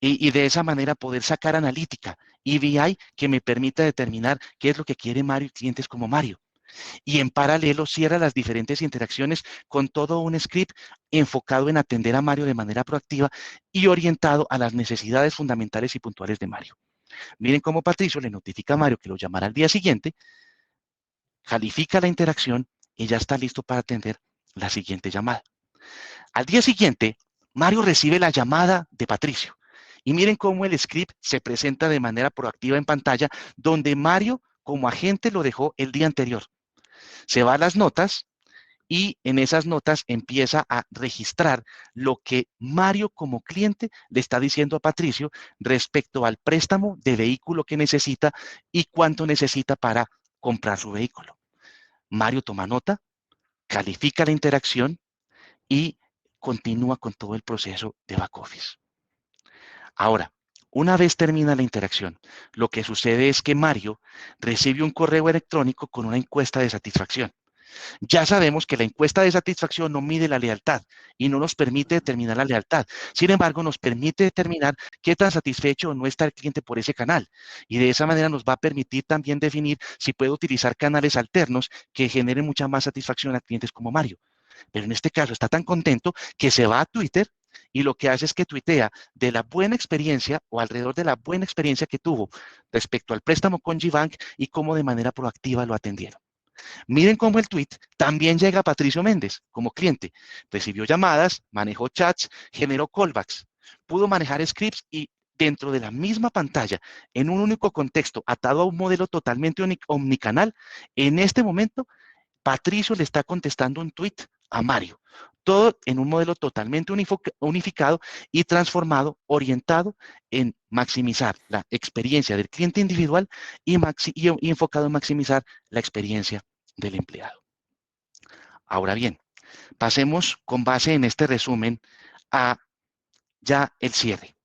y de esa manera poder sacar analítica, EVI, que me permita determinar qué es lo que quiere Mario y clientes como Mario. Y en paralelo cierra las diferentes interacciones con todo un script enfocado en atender a Mario de manera proactiva y orientado a las necesidades fundamentales y puntuales de Mario. Miren cómo Patricio le notifica a Mario que lo llamará al día siguiente, califica la interacción y ya está listo para atender la siguiente llamada. Al día siguiente, Mario recibe la llamada de Patricio. Y miren cómo el script se presenta de manera proactiva en pantalla, donde Mario como agente lo dejó el día anterior. Se va a las notas y en esas notas empieza a registrar lo que Mario como cliente le está diciendo a Patricio respecto al préstamo de vehículo que necesita y cuánto necesita para comprar su vehículo. Mario toma nota, califica la interacción y continúa con todo el proceso de back office. Ahora, una vez termina la interacción, lo que sucede es que Mario recibe un correo electrónico con una encuesta de satisfacción. Ya sabemos que la encuesta de satisfacción no mide la lealtad y no nos permite determinar la lealtad. Sin embargo, nos permite determinar qué tan satisfecho o no está el cliente por ese canal. Y de esa manera nos va a permitir también definir si puede utilizar canales alternos que generen mucha más satisfacción a clientes como Mario. Pero en este caso está tan contento que se va a Twitter y lo que hace es que tuitea de la buena experiencia o alrededor de la buena experiencia que tuvo respecto al préstamo con GBank y cómo de manera proactiva lo atendieron. Miren cómo el tweet también llega a Patricio Méndez como cliente. Recibió llamadas, manejó chats, generó callbacks, pudo manejar scripts y dentro de la misma pantalla, en un único contexto, atado a un modelo totalmente omnicanal, en este momento, Patricio le está contestando un tweet a Mario. Todo en un modelo totalmente unificado y transformado, orientado en maximizar la experiencia del cliente individual y enfocado en maximizar la experiencia del empleado. Ahora bien, pasemos con base en este resumen a ya el cierre.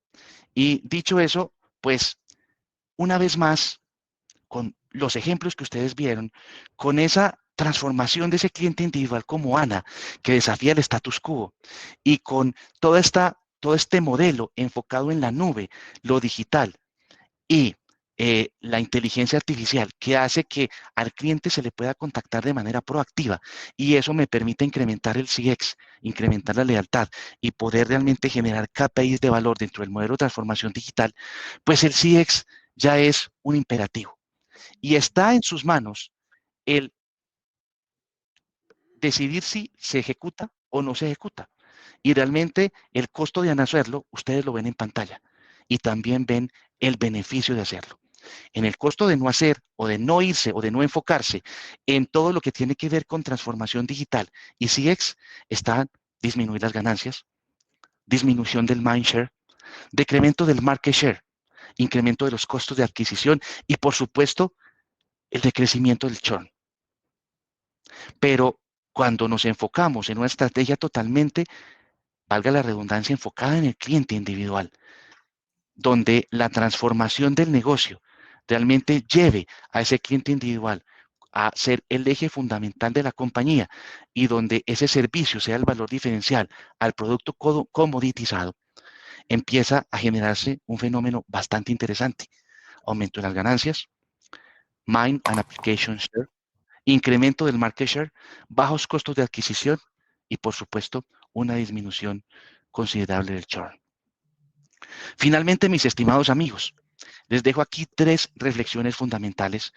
Y dicho eso, pues una vez más, con los ejemplos que ustedes vieron, con esa transformación de ese cliente individual como Ana, que desafía el status quo, y con todo este modelo enfocado en la nube, lo digital y la inteligencia artificial, que hace que al cliente se le pueda contactar de manera proactiva, y eso me permite incrementar el CX, incrementar la lealtad y poder realmente generar KPIs de valor dentro del modelo de transformación digital, pues el CX ya es un imperativo. Y está en sus manos el decidir si se ejecuta o no se ejecuta. Y realmente el costo de no hacerlo, ustedes lo ven en pantalla. Y también ven el beneficio de hacerlo. en el costo de no hacer o de no irse o de no enfocarse en todo lo que tiene que ver con transformación digital y CX, está disminuir las ganancias, disminución del mindshare, decremento del market share, incremento de los costos de adquisición y, por supuesto, el decrecimiento del churn. Pero cuando nos enfocamos en una estrategia totalmente, valga la redundancia, enfocada en el cliente individual, donde la transformación del negocio realmente lleve a ese cliente individual a ser el eje fundamental de la compañía y donde ese servicio sea el valor diferencial al producto comoditizado, empieza a generarse un fenómeno bastante interesante. Aumento de las ganancias, Mind and Application Share, incremento del market share, bajos costos de adquisición y, por supuesto, una disminución considerable del churn. Finalmente, mis estimados amigos, les dejo aquí 3 reflexiones fundamentales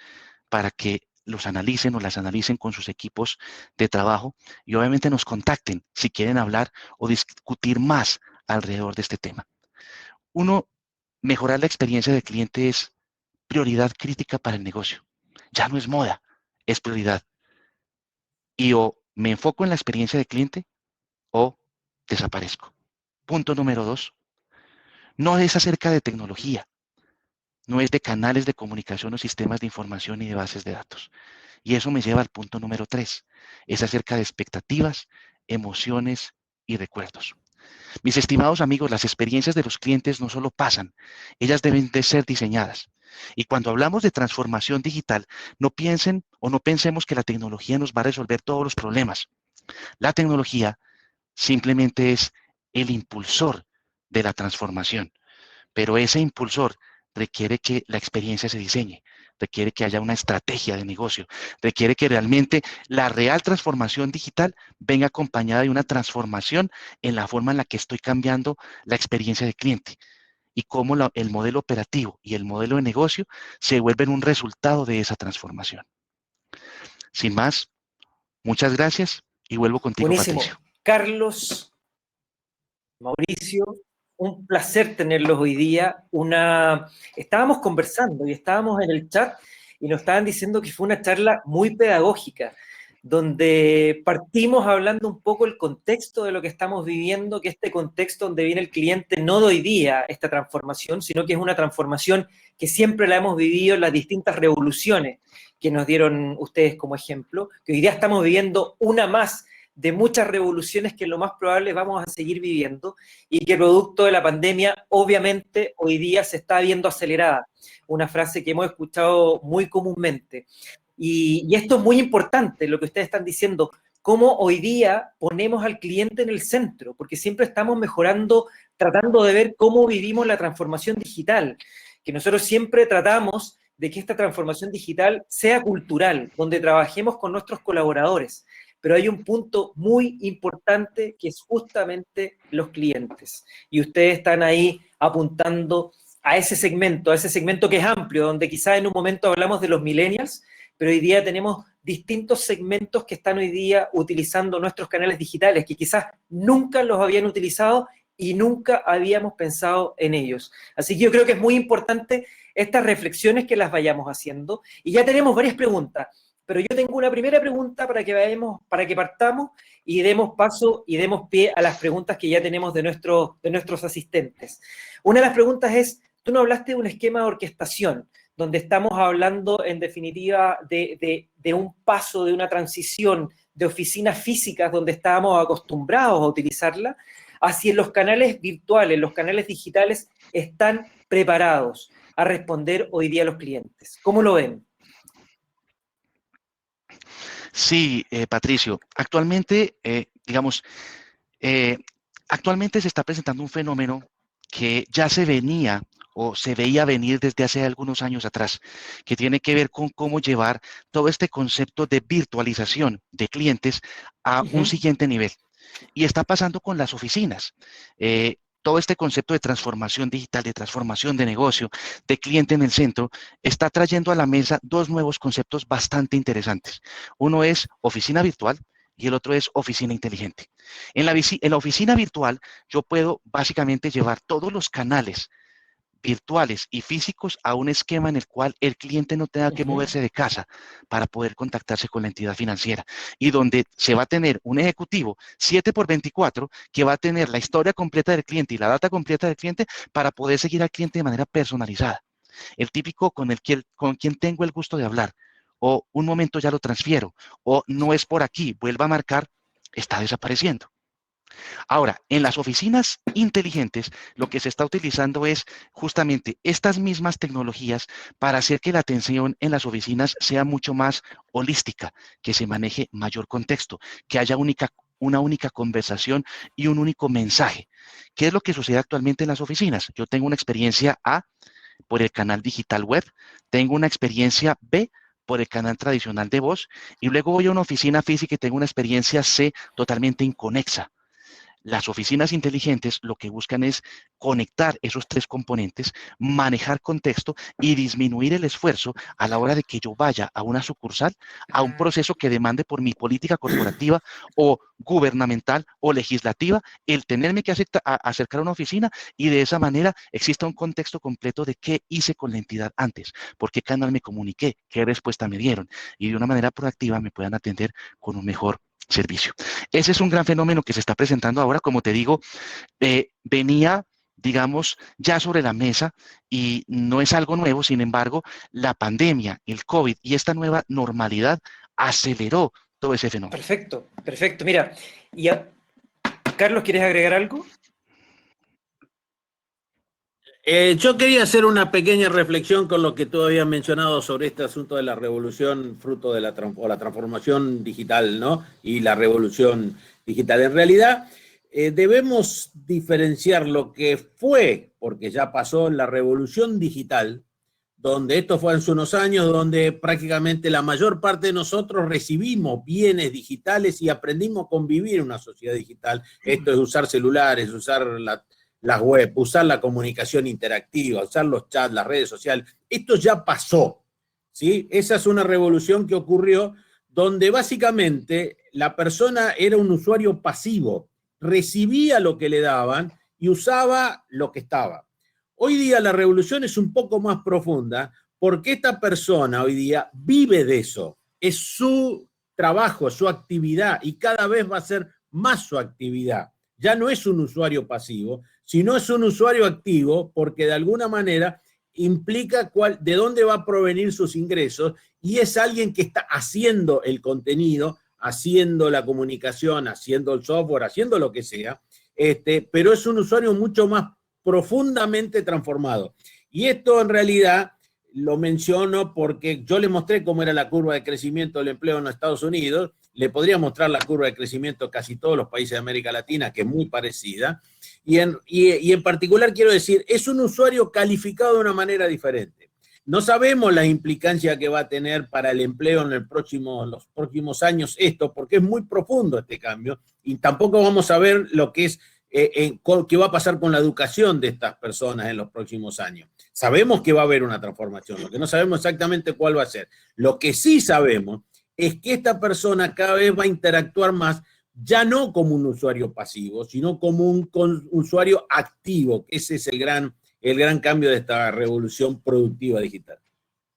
para que los analicen o las analicen con sus equipos de trabajo y obviamente nos contacten si quieren hablar o discutir más alrededor de este tema. 1, mejorar la experiencia del cliente es prioridad crítica para el negocio. Ya no es moda, es prioridad. Y o me enfoco en la experiencia del cliente o desaparezco. Punto número 2, no es acerca de tecnología, no es de canales de comunicación o sistemas de información y de bases de datos. Y eso me lleva al punto número 3, es acerca de expectativas, emociones y recuerdos. Mis estimados amigos, las experiencias de los clientes no solo pasan, ellas deben de ser diseñadas. Y cuando hablamos de transformación digital, no piensen o no pensemos que la tecnología nos va a resolver todos los problemas. La tecnología simplemente es el impulsor de la transformación, pero ese impulsor requiere que la experiencia se diseñe, requiere que haya una estrategia de negocio, requiere que realmente la real transformación digital venga acompañada de una transformación en la forma en la que estoy cambiando la experiencia del cliente y cómo el modelo operativo y el modelo de negocio se vuelven un resultado de esa transformación. Sin más, muchas gracias y vuelvo contigo, Buenísimo. Patricio. Carlos, Mauricio, un placer tenerlos hoy día. Estábamos conversando y estábamos en el chat y nos estaban diciendo que fue una charla muy pedagógica, donde partimos hablando un poco el contexto de lo que estamos viviendo, que este contexto donde viene el cliente no de hoy día, esta transformación, sino que es una transformación que siempre la hemos vivido en las distintas revoluciones que nos dieron ustedes como ejemplo, que hoy día estamos viviendo una más de muchas revoluciones que lo más probable vamos a seguir viviendo y que producto de la pandemia obviamente hoy día se está viendo acelerada, una frase que hemos escuchado muy comúnmente. Y esto es muy importante, lo que ustedes están diciendo, cómo hoy día ponemos al cliente en el centro, porque siempre estamos mejorando, tratando de ver cómo vivimos la transformación digital, que nosotros siempre tratamos de que esta transformación digital sea cultural, donde trabajemos con nuestros colaboradores. Pero hay un punto muy importante que es justamente los clientes. Y ustedes están ahí apuntando a ese segmento que es amplio, donde quizás en un momento hablamos de los millennials, pero hoy día tenemos distintos segmentos que están hoy día utilizando nuestros canales digitales, que quizás nunca los habían utilizado y nunca habíamos pensado en ellos. Así que yo creo que es muy importante estas reflexiones que las vayamos haciendo. Y ya tenemos varias preguntas, pero yo tengo una primera pregunta para que partamos y demos paso y demos pie a las preguntas que ya tenemos de nuestros asistentes. Una de las preguntas es, tú nos hablaste de un esquema de orquestación, donde estamos hablando en definitiva de un paso, de una transición de oficinas físicas donde estábamos acostumbrados a utilizarla, hacia los canales virtuales, los canales digitales están preparados a responder hoy día a los clientes. ¿Cómo lo ven? Sí, Patricio, actualmente, actualmente se está presentando un fenómeno que ya se venía o se veía venir desde hace algunos años atrás, que tiene que ver con cómo llevar todo este concepto de virtualización de clientes a un siguiente nivel. Y está pasando con las oficinas. Todo este concepto de transformación digital, de transformación de negocio, de cliente en el centro, está trayendo a la mesa 2 nuevos conceptos bastante interesantes. Uno es oficina virtual y el otro es oficina inteligente. En la oficina virtual yo puedo básicamente llevar todos los canales virtuales y físicos a un esquema en el cual el cliente no tenga que moverse de casa para poder contactarse con la entidad financiera, y donde se va a tener un ejecutivo 7x24 que va a tener la historia completa del cliente y la data completa del cliente para poder seguir al cliente de manera personalizada. El típico con quien tengo el gusto de hablar, o un momento ya lo transfiero, o no es por aquí, vuelva a marcar, está desapareciendo. Ahora, en las oficinas inteligentes, lo que se está utilizando es justamente estas mismas tecnologías para hacer que la atención en las oficinas sea mucho más holística, que se maneje mayor contexto, que haya una única conversación y un único mensaje. ¿Qué es lo que sucede actualmente en las oficinas? Yo tengo una experiencia A por el canal digital web, tengo una experiencia B por el canal tradicional de voz, y luego voy a una oficina física y tengo una experiencia C totalmente inconexa. Las oficinas inteligentes lo que buscan es conectar esos tres componentes, manejar contexto y disminuir el esfuerzo a la hora de que yo vaya a una sucursal, a un proceso que demande por mi política corporativa o gubernamental o legislativa, el tenerme que acercar a una oficina, y de esa manera exista un contexto completo de qué hice con la entidad antes, por qué canal me comuniqué, qué respuesta me dieron, y de una manera proactiva me puedan atender con un mejor servicio. Ese es un gran fenómeno que se está presentando ahora, como te digo, venía, digamos, ya sobre la mesa y no es algo nuevo. Sin embargo, la pandemia, el COVID y esta nueva normalidad aceleró todo ese fenómeno. Perfecto, perfecto. Mira, Carlos, ¿quieres agregar algo? Yo quería hacer una pequeña reflexión con lo que tú habías mencionado sobre este asunto de la revolución fruto de la transformación digital, ¿no? Y la revolución digital. En realidad, debemos diferenciar lo que fue, porque ya pasó en la revolución digital, donde esto fue hace unos años, donde prácticamente la mayor parte de nosotros recibimos bienes digitales y aprendimos a convivir en una sociedad digital. Esto es usar celulares, usar las web, usar la comunicación interactiva, usar los chats, las redes sociales. Esto ya pasó, ¿sí? Esa es una revolución que ocurrió donde básicamente la persona era un usuario pasivo, recibía lo que le daban y usaba lo que estaba. Hoy día la revolución es un poco más profunda porque esta persona hoy día vive de eso, es su trabajo, su actividad, y cada vez va a ser más su actividad. Ya no es un usuario pasivo, sino es un usuario activo, porque de alguna manera implica de dónde va a provenir sus ingresos, y es alguien que está haciendo el contenido, haciendo la comunicación, haciendo el software, haciendo lo que sea, pero es un usuario mucho más profundamente transformado. Y esto en realidad lo menciono porque yo le mostré cómo era la curva de crecimiento del empleo en los Estados Unidos. Le podría mostrar la curva de crecimiento de casi todos los países de América Latina, que es muy parecida, y en particular quiero decir, es un usuario calificado de una manera diferente. No sabemos la implicancia que va a tener para el empleo en los próximos años esto, porque es muy profundo este cambio, y tampoco vamos a ver lo que es qué va a pasar con la educación de estas personas en los próximos años. Sabemos que va a haber una transformación, lo que no sabemos exactamente cuál va a ser. Lo que sí sabemos es que esta persona cada vez va a interactuar más, ya no como un usuario pasivo, sino como un usuario activo, que ese es el gran cambio de esta revolución productiva digital.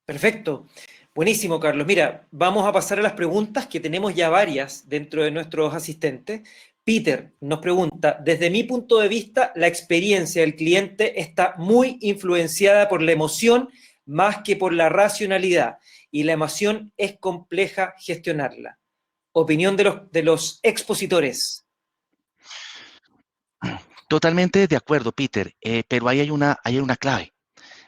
Perfecto. Buenísimo, Carlos. Mira, vamos a pasar a las preguntas, que tenemos ya varias dentro de nuestros asistentes. Peter nos pregunta, desde mi punto de vista, la experiencia del cliente está muy influenciada por la emoción más que por la racionalidad, y la emoción es compleja gestionarla. Opinión de los expositores. Totalmente de acuerdo, Peter, pero ahí hay una clave.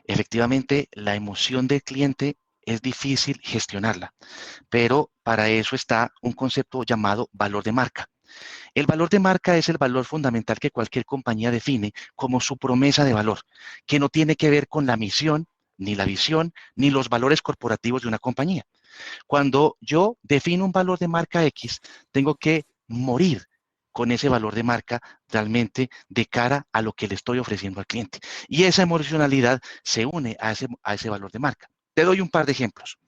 Efectivamente, la emoción del cliente es difícil gestionarla, pero para eso está un concepto llamado valor de marca. El valor de marca es el valor fundamental que cualquier compañía define como su promesa de valor, que no tiene que ver con la misión, ni la visión, ni los valores corporativos de una compañía. Cuando yo defino un valor de marca X, tengo que morir con ese valor de marca realmente de cara a lo que le estoy ofreciendo al cliente. Y esa emocionalidad se une a ese valor de marca. Te doy un par de ejemplos.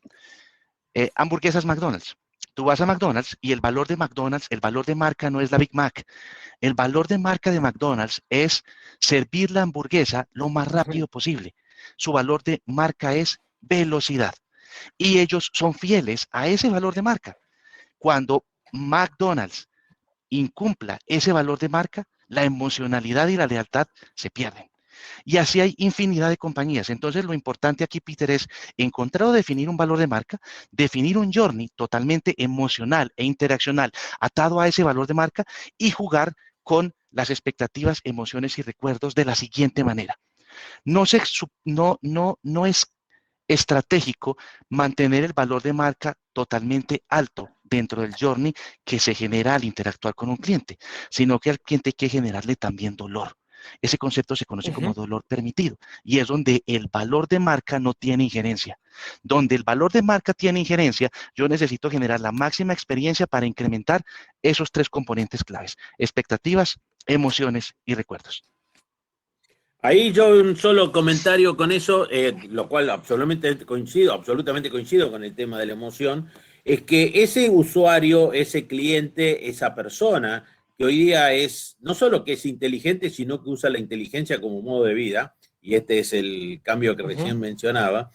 Hamburguesas McDonald's. Tú vas a McDonald's y el valor de McDonald's, el valor de marca no es la Big Mac. El valor de marca de McDonald's es servir la hamburguesa lo más rápido posible. Su valor de marca es velocidad. Y ellos son fieles a ese valor de marca. Cuando McDonald's incumpla ese valor de marca, la emocionalidad y la lealtad se pierden. Y así hay infinidad de compañías. Entonces, lo importante aquí, Peter, es encontrar o definir un valor de marca, definir un journey totalmente emocional e interaccional atado a ese valor de marca y jugar con las expectativas, emociones y recuerdos de la siguiente manera. No es estratégico mantener el valor de marca totalmente alto dentro del journey que se genera al interactuar con un cliente, sino que al cliente hay que generarle también dolor. Ese concepto se conoce como dolor permitido y es donde el valor de marca no tiene injerencia. Donde el valor de marca tiene injerencia, yo necesito generar la máxima experiencia para incrementar esos tres componentes claves: expectativas, emociones y recuerdos. Ahí yo un solo comentario con eso, lo cual absolutamente coincido con el tema de la emoción, es que ese usuario, ese cliente, esa persona que hoy día es, no solo que es inteligente, sino que usa la inteligencia como modo de vida, y este es el cambio que recién mencionaba,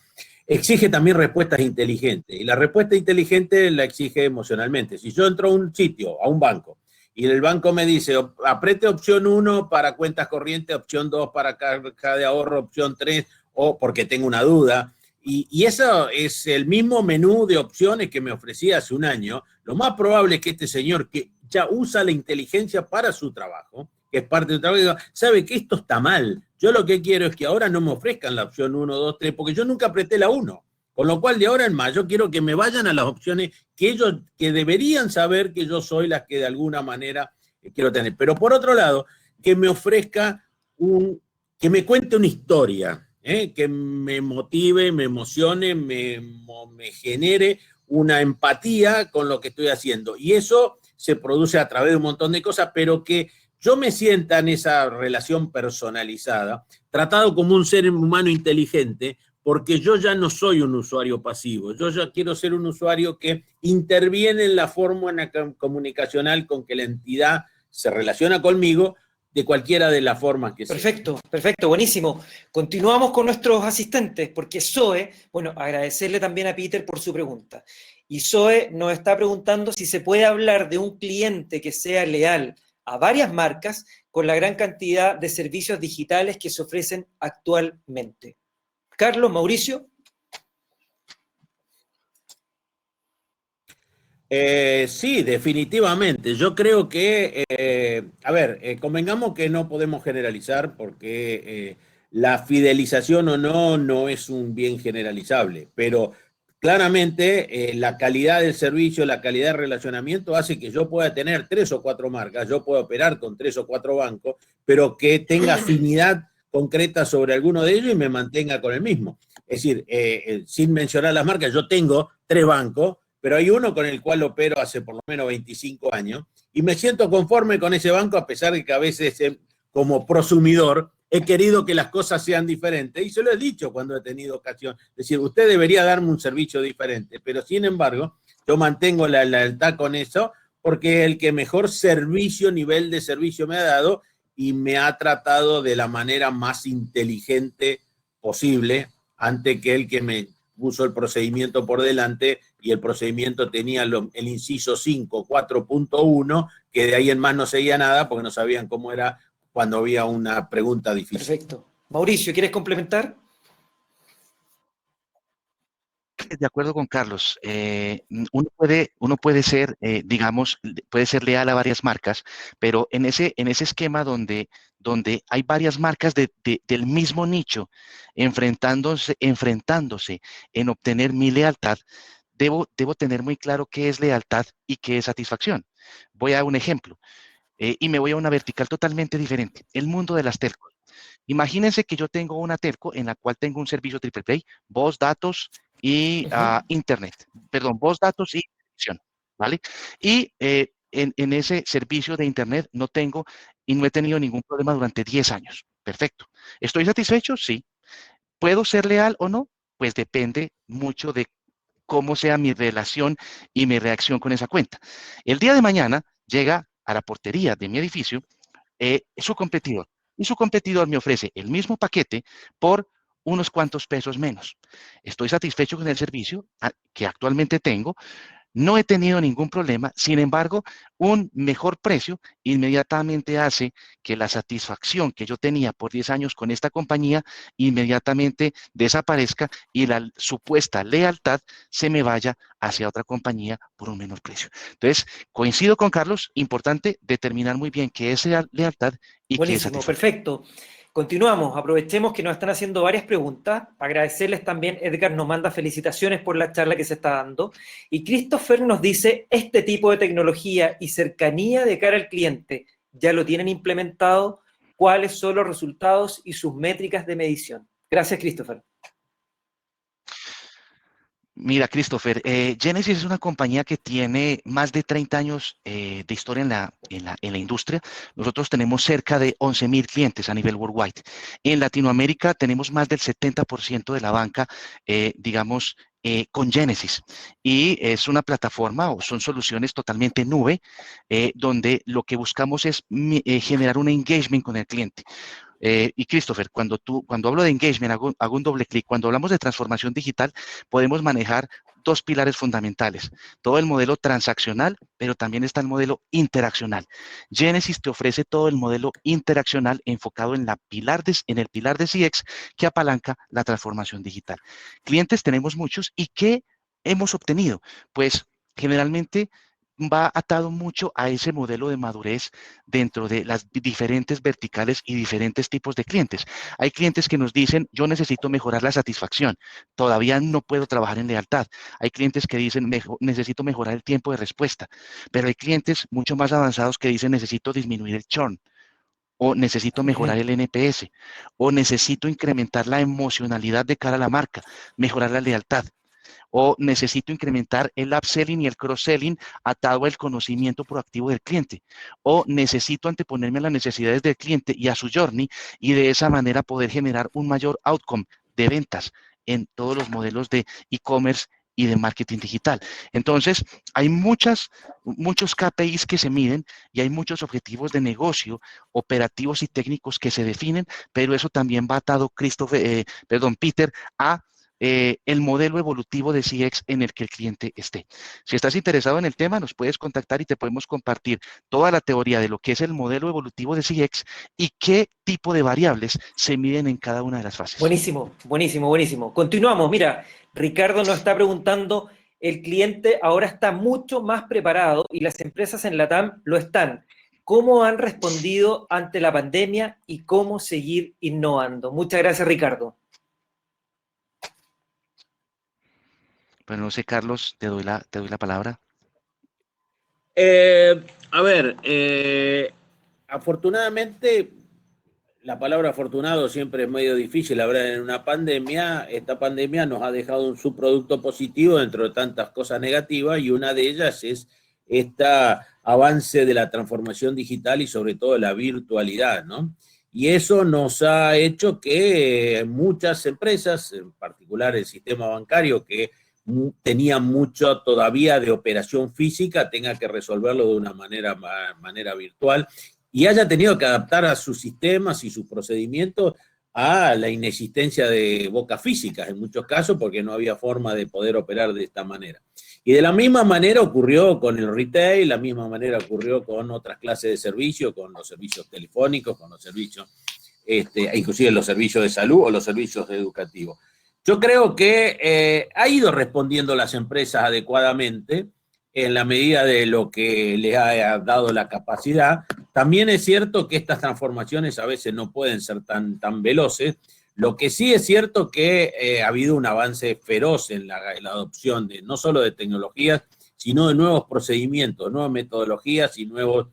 exige también respuestas inteligentes, y la respuesta inteligente la exige emocionalmente. Si yo entro a un sitio, a un banco, y el banco me dice, apriete opción 1 para cuentas corrientes, opción 2 para caja de ahorro, opción 3, o porque tengo una duda. Y eso es el mismo menú de opciones que me ofrecía hace un año. Lo más probable es que este señor, que ya usa la inteligencia para su trabajo, que es parte del trabajo, diga, sabe que esto está mal. Yo lo que quiero es que ahora no me ofrezcan la opción 1, 2, 3, porque yo nunca apreté la 1. Con lo cual, de ahora en más, yo quiero que me vayan a las opciones que ellos, que deberían saber que yo soy las que de alguna manera quiero tener. Pero por otro lado, que me ofrezca que me cuente una historia, que me motive, me emocione, me genere una empatía con lo que estoy haciendo. Y eso se produce a través de un montón de cosas, pero que yo me sienta en esa relación personalizada, tratado como un ser humano inteligente, porque yo ya no soy un usuario pasivo, yo ya quiero ser un usuario que interviene en la forma comunicacional con que la entidad se relaciona conmigo, de cualquiera de las formas que sea. Perfecto, buenísimo. Continuamos con nuestros asistentes, porque Zoe, bueno, agradecerle también a Peter por su pregunta. Y Zoe nos está preguntando si se puede hablar de un cliente que sea leal a varias marcas con la gran cantidad de servicios digitales que se ofrecen actualmente. Carlos, Mauricio. Sí, definitivamente. Yo creo que, convengamos que no podemos generalizar porque la fidelización o no es un bien generalizable, pero claramente la calidad del servicio, la calidad de relacionamiento hace que yo pueda tener 3 o 4 marcas, yo pueda operar con 3 o 4 bancos, pero que tenga afinidad concreta sobre alguno de ellos y me mantenga con el mismo. Es decir, sin mencionar las marcas, yo tengo 3 bancos, pero hay uno con el cual opero hace por lo menos 25 años y me siento conforme con ese banco a pesar de que a veces como prosumidor he querido que las cosas sean diferentes y se lo he dicho cuando he tenido ocasión. Es decir, usted debería darme un servicio diferente, pero sin embargo yo mantengo la lealtad con eso porque es el que mejor nivel de servicio me ha dado y me ha tratado de la manera más inteligente posible ante que el que me puso el procedimiento por delante y el procedimiento tenía el inciso 5, 4.1, que de ahí en más no seguía nada porque no sabían cómo era cuando había una pregunta difícil. Perfecto. Mauricio, ¿quieres complementar? De acuerdo con Carlos, uno puede ser, digamos, puede ser leal a varias marcas, pero en ese esquema donde hay varias marcas del mismo nicho enfrentándose en obtener mi lealtad, debo tener muy claro qué es lealtad y qué es satisfacción. Voy a dar un ejemplo y me voy a una vertical totalmente diferente, el mundo de las telcos. Imagínense que yo tengo una telco en la cual tengo un servicio triple play, voz, datos y internet. Perdón, voz, datos y televisión, ¿vale? Y en ese servicio de internet no tengo y no he tenido ningún problema durante 10 años. Perfecto. ¿Estoy satisfecho? Sí. ¿Puedo ser leal o no? Pues depende mucho de cómo sea mi relación y mi reacción con esa cuenta. El día de mañana llega a la portería de mi edificio su competidor, y su competidor me ofrece el mismo paquete por unos cuantos pesos menos. Estoy satisfecho con el servicio que actualmente tengo, no he tenido ningún problema, sin embargo, un mejor precio inmediatamente hace que la satisfacción que yo tenía por 10 años con esta compañía inmediatamente desaparezca y la supuesta lealtad se me vaya hacia otra compañía por un menor precio. Entonces, coincido con Carlos, importante determinar muy bien qué es lealtad y qué es Buenísimo, satisfacción. perfecto. Continuamos, aprovechemos que nos están haciendo varias preguntas. Agradecerles también, Edgar nos manda felicitaciones por la charla que se está dando. Y Christopher nos dice, este tipo de tecnología y cercanía de cara al cliente, ¿ya lo tienen implementado? ¿Cuáles son los resultados y sus métricas de medición? Gracias, Christopher. Mira, Christopher, Genesis es una compañía que tiene más de 30 años de historia en la industria. Nosotros tenemos cerca de 11,000 clientes a nivel worldwide. En Latinoamérica tenemos más del 70% de la banca, digamos, con Genesis. Y es una plataforma o son soluciones totalmente nube, donde lo que buscamos es generar un engagement con el cliente. Y Christopher, cuando hablo de engagement, hago un doble clic. Cuando hablamos de transformación digital, podemos manejar dos pilares fundamentales. Todo el modelo transaccional, pero también está el modelo interaccional. Genesis te ofrece todo el modelo interaccional enfocado en en el pilar de CX que apalanca la transformación digital. Clientes tenemos muchos y ¿qué hemos obtenido? Pues generalmente va atado mucho a ese modelo de madurez dentro de las diferentes verticales y diferentes tipos de clientes. Hay clientes que nos dicen, yo necesito mejorar la satisfacción, todavía no puedo trabajar en lealtad. Hay clientes que dicen, necesito mejorar el tiempo de respuesta, pero hay clientes mucho más avanzados que dicen, necesito disminuir el churn, o necesito mejorar el NPS, o necesito incrementar la emocionalidad de cara a la marca, mejorar la lealtad, o necesito incrementar el upselling y el cross-selling atado al conocimiento proactivo del cliente, o necesito anteponerme a las necesidades del cliente y a su journey y de esa manera poder generar un mayor outcome de ventas en todos los modelos de e-commerce y de marketing digital. Entonces, hay muchos KPIs que se miden y hay muchos objetivos de negocio, operativos y técnicos que se definen, pero eso también va atado, Peter, a el modelo evolutivo de CX en el que el cliente esté. Si estás interesado en el tema, nos puedes contactar y te podemos compartir toda la teoría de lo que es el modelo evolutivo de CX y qué tipo de variables se miden en cada una de las fases. Buenísimo, buenísimo, buenísimo. Continuamos. Mira, Ricardo nos está preguntando, el cliente ahora está mucho más preparado y las empresas en LATAM lo están. ¿Cómo han respondido ante la pandemia y cómo seguir innovando? Muchas gracias, Ricardo. Bueno, no sé, Carlos, te doy la palabra. A ver, afortunadamente, la palabra afortunado siempre es medio difícil hablar en una pandemia. Esta pandemia nos ha dejado un subproducto positivo dentro de tantas cosas negativas y una de ellas es este avance de la transformación digital y sobre todo de la virtualidad, ¿no? Y eso nos ha hecho que muchas empresas, en particular el sistema bancario, que tenía mucho todavía de operación física, tenga que resolverlo de una manera virtual y haya tenido que adaptar a sus sistemas y sus procedimientos a la inexistencia de bocas físicas en muchos casos porque no había forma de poder operar de esta manera. Y de la misma manera ocurrió con el retail, la misma manera ocurrió con otras clases de servicios, con los servicios telefónicos, con los servicios, inclusive los servicios de salud o los servicios educativos. Yo creo que ha ido respondiendo las empresas adecuadamente en la medida de lo que les ha dado la capacidad. También es cierto que estas transformaciones a veces no pueden ser tan veloces. Lo que sí es cierto que ha habido un avance feroz en la adopción de no solo de tecnologías, sino de nuevos procedimientos, nuevas metodologías y nuevos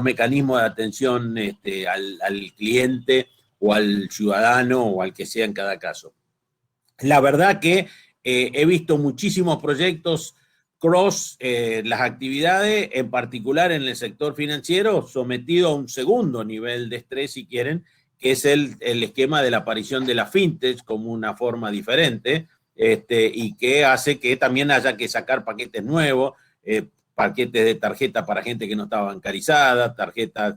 mecanismos de atención al cliente o al ciudadano o al que sea en cada caso. La verdad que he visto muchísimos proyectos cross las actividades, en particular en el sector financiero, sometido a un segundo nivel de estrés, si quieren, que es el esquema de la aparición de la fintech como una forma diferente, y que hace que también haya que sacar paquetes nuevos, paquetes de tarjeta para gente que no estaba bancarizada, tarjetas,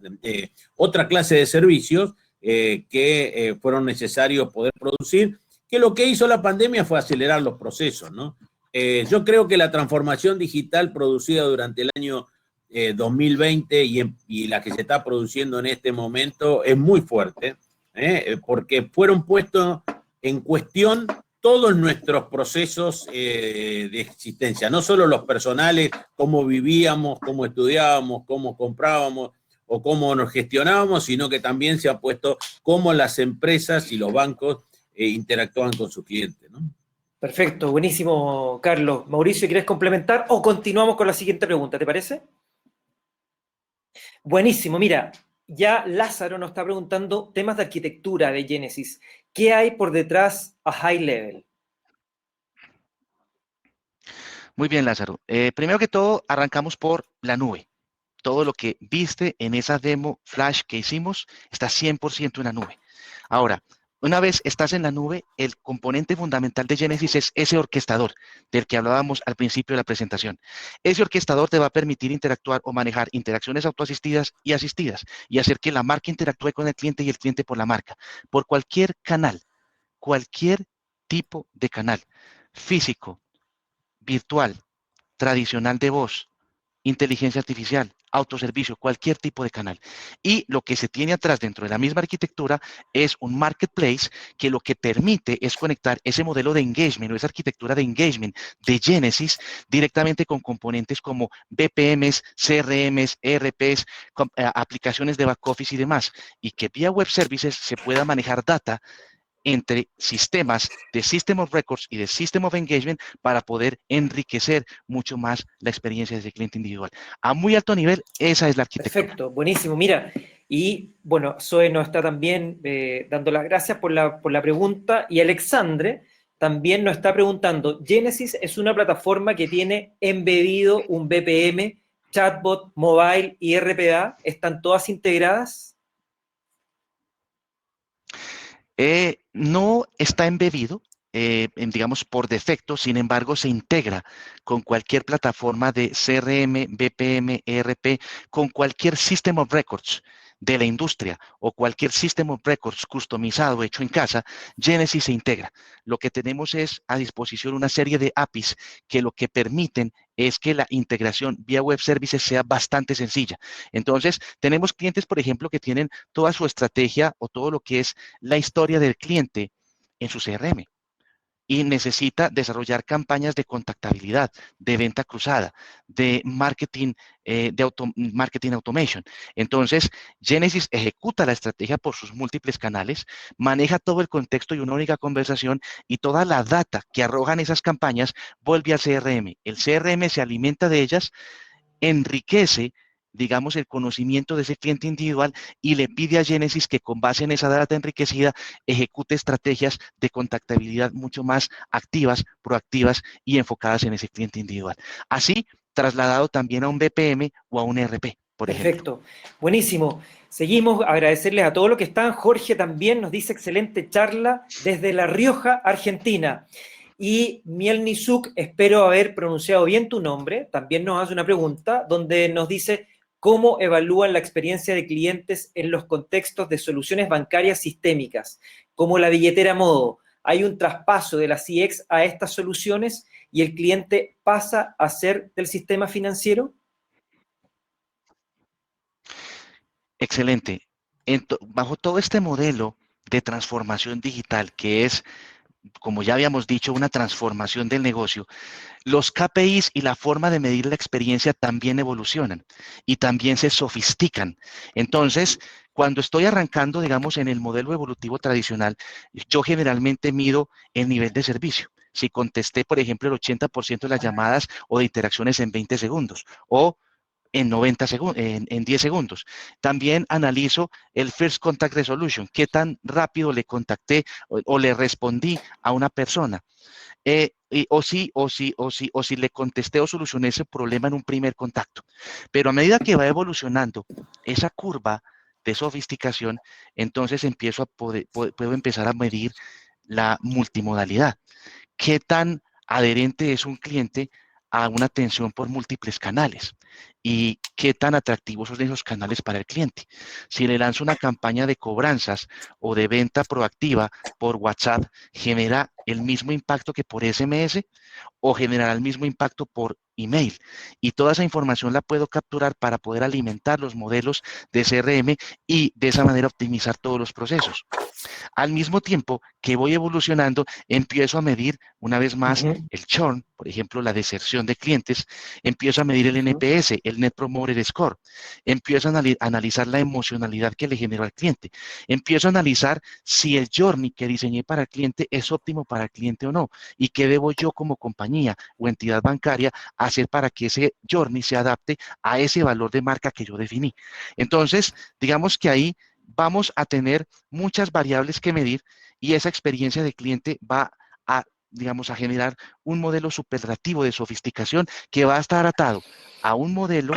otra clase de servicios que fueron necesarios poder producir, que lo que hizo la pandemia fue acelerar los procesos, ¿no? Yo creo que la transformación digital producida durante el año 2020 y la que se está produciendo en este momento es muy fuerte, porque fueron puestos en cuestión todos nuestros procesos de existencia, no solo los personales, cómo vivíamos, cómo estudiábamos, cómo comprábamos o cómo nos gestionábamos, sino que también se ha puesto cómo las empresas y los bancos interactúan con sus clientes, ¿no? Perfecto, buenísimo, Carlos. Mauricio, ¿quieres complementar o continuamos con la siguiente pregunta? ¿Te parece? Buenísimo, mira, ya Lázaro nos está preguntando temas de arquitectura de Genesis. ¿Qué hay por detrás a high level? Muy bien, Lázaro. Primero que todo, arrancamos por la nube. Todo lo que viste en esa demo flash que hicimos está 100% en la nube. Ahora, una vez estás en la nube, el componente fundamental de Genesis es ese orquestador del que hablábamos al principio de la presentación. Ese orquestador te va a permitir interactuar o manejar interacciones autoasistidas y asistidas y hacer que la marca interactúe con el cliente y el cliente por la marca, por cualquier canal, cualquier tipo de canal, físico, virtual, tradicional de voz, inteligencia artificial, autoservicio, cualquier tipo de canal. Y lo que se tiene atrás dentro de la misma arquitectura es un marketplace que lo que permite es conectar ese modelo de engagement o esa arquitectura de engagement de Genesis directamente con componentes como BPMs, CRMs, ERPs, aplicaciones de back office y demás. Y que vía web services se pueda manejar data entre sistemas de System of Records y de System of Engagement para poder enriquecer mucho más la experiencia de ese cliente individual. A muy alto nivel, esa es la arquitectura. Perfecto, buenísimo. Mira, y bueno, Zoe nos está también dando las gracias por la pregunta, y Alexandre también nos está preguntando, ¿Genesis es una plataforma que tiene embedido un BPM, chatbot, mobile y RPA? ¿Están todas integradas? No está embebido, digamos, por defecto, sin embargo, se integra con cualquier plataforma de CRM, BPM, ERP, con cualquier System of Records de la industria o cualquier System of Records customizado, hecho en casa. Genesis se integra. Lo que tenemos es a disposición una serie de APIs que lo que permiten es que la integración vía web services sea bastante sencilla. Entonces, tenemos clientes, por ejemplo, que tienen toda su estrategia o todo lo que es la historia del cliente en su CRM y necesita desarrollar campañas de contactabilidad, de venta cruzada, de marketing, marketing automation. Entonces, Genesis ejecuta la estrategia por sus múltiples canales, maneja todo el contexto y una única conversación, y toda la data que arrojan esas campañas vuelve al CRM. El CRM se alimenta de ellas, enriquece, digamos, el conocimiento de ese cliente individual y le pide a Genesis que con base en esa data enriquecida ejecute estrategias de contactabilidad mucho más activas, proactivas y enfocadas en ese cliente individual. Así, trasladado también a un BPM o a un ERP, por ejemplo. Perfecto, buenísimo. Seguimos, agradecerles a todos los que están. Jorge también nos dice excelente charla desde La Rioja, Argentina. Y Miel Nizuk, espero haber pronunciado bien tu nombre, también nos hace una pregunta donde nos dice cómo evalúan la experiencia de clientes en los contextos de soluciones bancarias sistémicas, como la billetera Modo. ¿Hay un traspaso de la CX a estas soluciones y el cliente pasa a ser del sistema financiero? Excelente. Bajo todo este modelo de transformación digital, que es, como ya habíamos dicho, una transformación del negocio, los KPIs y la forma de medir la experiencia también evolucionan y también se sofistican. Entonces, cuando estoy arrancando, digamos, en el modelo evolutivo tradicional, yo generalmente mido el nivel de servicio. Si contesté, por ejemplo, el 80% de las llamadas o de interacciones en 20 segundos, o en 90 segundos, en 10 segundos. También analizo el First Contact Resolution, qué tan rápido le contacté o le respondí a una persona. O si le contesté o solucioné ese problema en un primer contacto. Pero a medida que va evolucionando esa curva de sofisticación, entonces empiezo a puedo empezar a medir la multimodalidad. qué tan adherente es un cliente a una atención por múltiples canales y qué tan atractivos son esos canales para el cliente. Si le lanzo una campaña de cobranzas o de venta proactiva por WhatsApp, ¿genera el mismo impacto que por SMS o generará el mismo impacto por email? Y toda esa información la puedo capturar para poder alimentar los modelos de CRM y de esa manera optimizar todos los procesos. Al mismo tiempo que voy evolucionando, empiezo a medir una vez más el churn, por ejemplo, la deserción de clientes, empiezo a medir el NPS, el Net Promoter Score, empiezo a analizar la emocionalidad que le generó al cliente, empiezo a analizar si el journey que diseñé para el cliente es óptimo para el cliente o no, y qué debo yo como compañía o entidad bancaria hacer para que ese journey se adapte a ese valor de marca que yo definí. Entonces, digamos que ahí vamos a tener muchas variables que medir y esa experiencia de cliente va a, digamos, a generar un modelo superlativo de sofisticación que va a estar atado a un modelo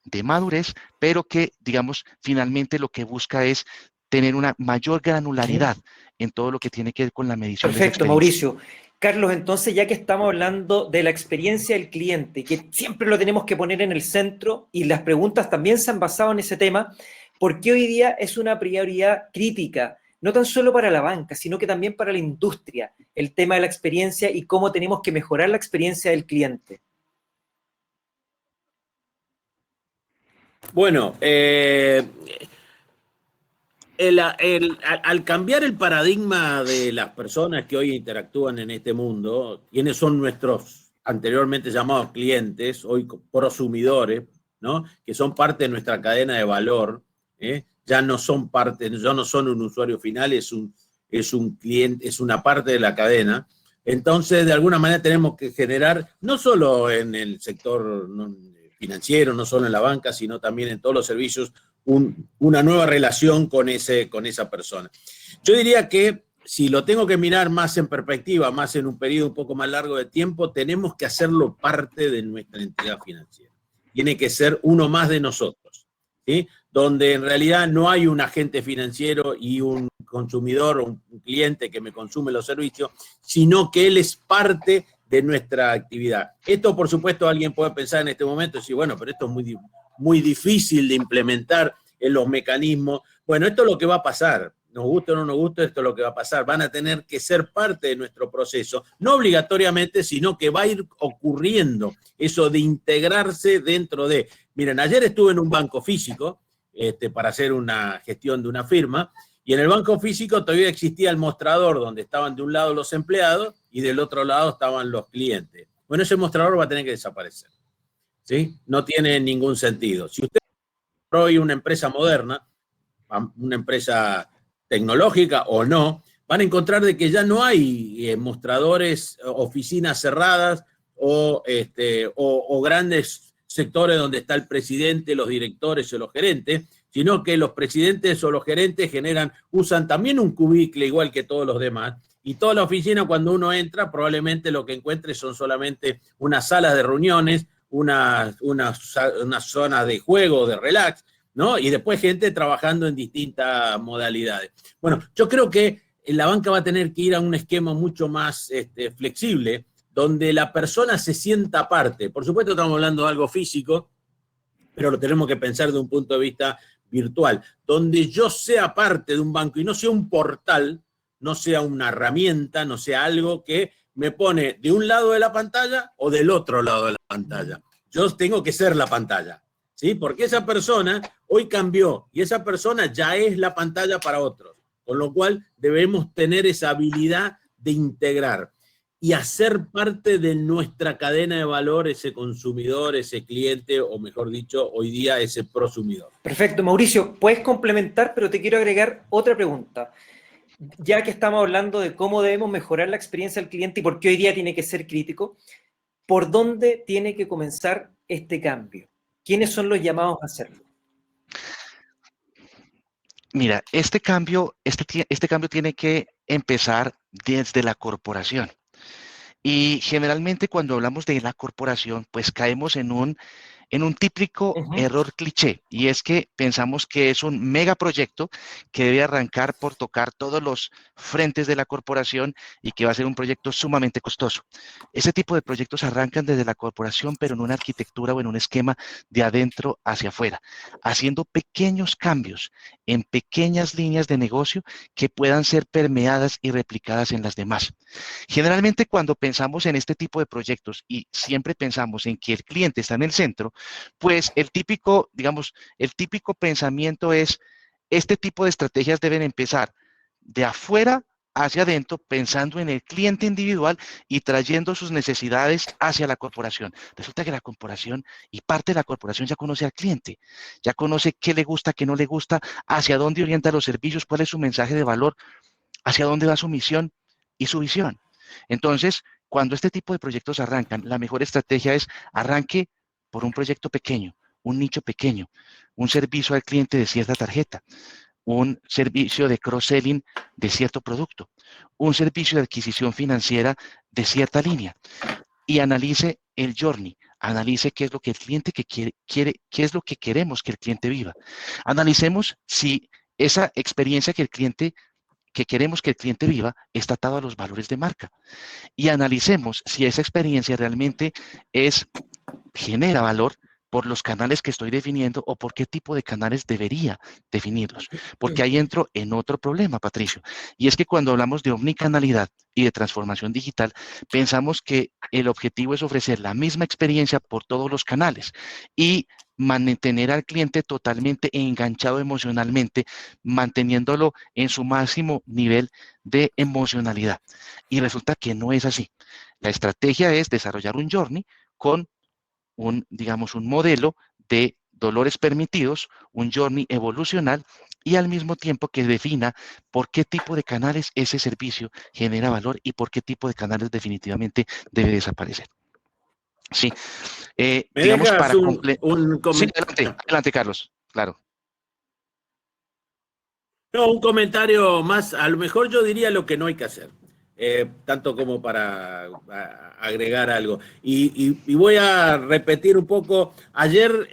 de madurez, pero que, digamos, finalmente lo que busca es tener una mayor granularidad en todo lo que tiene que ver con la medición de esa Perfecto, experiencia. Mauricio. Carlos, entonces, ya que estamos hablando de la experiencia del cliente, que siempre lo tenemos que poner en el centro y las preguntas también se han basado en ese tema, ¿por qué hoy día es una prioridad crítica, no tan solo para la banca, sino que también para la industria, el tema de la experiencia y cómo tenemos que mejorar la experiencia del cliente? Bueno, al cambiar el paradigma de las personas que hoy interactúan en este mundo, quienes son nuestros anteriormente llamados clientes, hoy prosumidores, ¿no? Que son parte de nuestra cadena de valor, ya no son parte, ya no son un usuario final, es un cliente, es una parte de la cadena. Entonces, de alguna manera tenemos que generar, no solo en el sector financiero, no solo en la banca, sino también en todos los servicios, una nueva relación con esa persona. Yo diría que si lo tengo que mirar más en perspectiva, más en un periodo un poco más largo de tiempo, tenemos que hacerlo parte de nuestra entidad financiera. Tiene que ser uno más de nosotros, ¿sí? Donde en realidad no hay un agente financiero y un consumidor o un cliente que me consume los servicios, sino que él es parte de nuestra actividad. Esto, por supuesto, alguien puede pensar en este momento y decir, bueno, pero esto es muy difícil de implementar en los mecanismos. Bueno, esto es lo que va a pasar. Nos gusta o no nos gusta, esto es lo que va a pasar. Van a tener que ser parte de nuestro proceso, no obligatoriamente, sino que va a ir ocurriendo eso de integrarse dentro de... Miren, ayer estuve en un banco físico para hacer una gestión de una firma, y en el banco físico todavía existía el mostrador donde estaban de un lado los empleados y del otro lado estaban los clientes. Bueno, ese mostrador va a tener que desaparecer, ¿sí? No tiene ningún sentido. Si usted hoy una empresa moderna, una empresa tecnológica o no, van a encontrar de que ya no hay mostradores, oficinas cerradas o grandes sectores donde está el presidente, los directores o los gerentes, sino que los presidentes o los gerentes usan también un cubicle igual que todos los demás. Y toda la oficina, cuando uno entra, probablemente lo que encuentre son solamente unas salas de reuniones, unas zonas de juego, de relax, ¿no? Y después gente trabajando en distintas modalidades. Bueno, yo creo que la banca va a tener que ir a un esquema mucho más flexible, donde la persona se sienta parte. Por supuesto estamos hablando de algo físico, pero lo tenemos que pensar de un punto de vista virtual, donde yo sea parte de un banco y no sea un portal, no sea una herramienta, no sea algo que me pone de un lado de la pantalla o del otro lado de la pantalla. Yo tengo que ser la pantalla, ¿sí? Porque esa persona hoy cambió y esa persona ya es la pantalla para otros, con lo cual debemos tener esa habilidad de integrar y hacer parte de nuestra cadena de valor ese consumidor, ese cliente, o mejor dicho, hoy día ese prosumidor. Perfecto, Mauricio, puedes complementar, pero te quiero agregar otra pregunta. Ya que estamos hablando de cómo debemos mejorar la experiencia del cliente y por qué hoy día tiene que ser crítico, ¿por dónde tiene que comenzar este cambio? ¿Quiénes son los llamados a hacerlo? Mira, este cambio tiene que empezar desde la corporación. Y generalmente cuando hablamos de la corporación, pues caemos en en un típico error cliché, y es que pensamos que es un megaproyecto que debe arrancar por tocar todos los frentes de la corporación y que va a ser un proyecto sumamente costoso. Ese tipo de proyectos arrancan desde la corporación, pero en una arquitectura o en un esquema de adentro hacia afuera, haciendo pequeños cambios en pequeñas líneas de negocio que puedan ser permeadas y replicadas en las demás. Generalmente cuando pensamos en este tipo de proyectos y siempre pensamos en que el cliente está en el centro, pues el típico, digamos, el típico pensamiento es, este tipo de estrategias deben empezar de afuera hacia adentro, pensando en el cliente individual y trayendo sus necesidades hacia la corporación. Resulta que la corporación y parte de la corporación ya conoce al cliente, ya conoce qué le gusta, qué no le gusta, hacia dónde orienta los servicios, cuál es su mensaje de valor, hacia dónde va su misión y su visión. Entonces, cuando este tipo de proyectos arrancan, la mejor estrategia es arranque por un proyecto pequeño, un nicho pequeño, un servicio al cliente de cierta tarjeta, un servicio de cross-selling de cierto producto, un servicio de adquisición financiera de cierta línea, y analice el journey, analice qué es lo que el cliente quiere, qué es lo que queremos que el cliente viva. Analicemos si esa experiencia que queremos que el cliente viva está atado a los valores de marca, y analicemos si esa experiencia realmente genera valor por los canales que estoy definiendo o por qué tipo de canales debería definirlos. Porque ahí entro en otro problema, Patricio, y es que cuando hablamos de omnicanalidad y de transformación digital, pensamos que el objetivo es ofrecer la misma experiencia por todos los canales y mantener al cliente totalmente enganchado emocionalmente, manteniéndolo en su máximo nivel de emocionalidad. Y resulta que no es así. La estrategia es desarrollar un journey con digamos, un modelo de dolores permitidos, un journey evolucional, y al mismo tiempo que defina por qué tipo de canales ese servicio genera valor y por qué tipo de canales definitivamente debe desaparecer. Sí, ¿Me digamos dejas para un Sí, comentario? adelante, Carlos, claro. No, un comentario más, a lo mejor yo diría lo que no hay que hacer, tanto como para agregar algo. Y voy a repetir un poco, ayer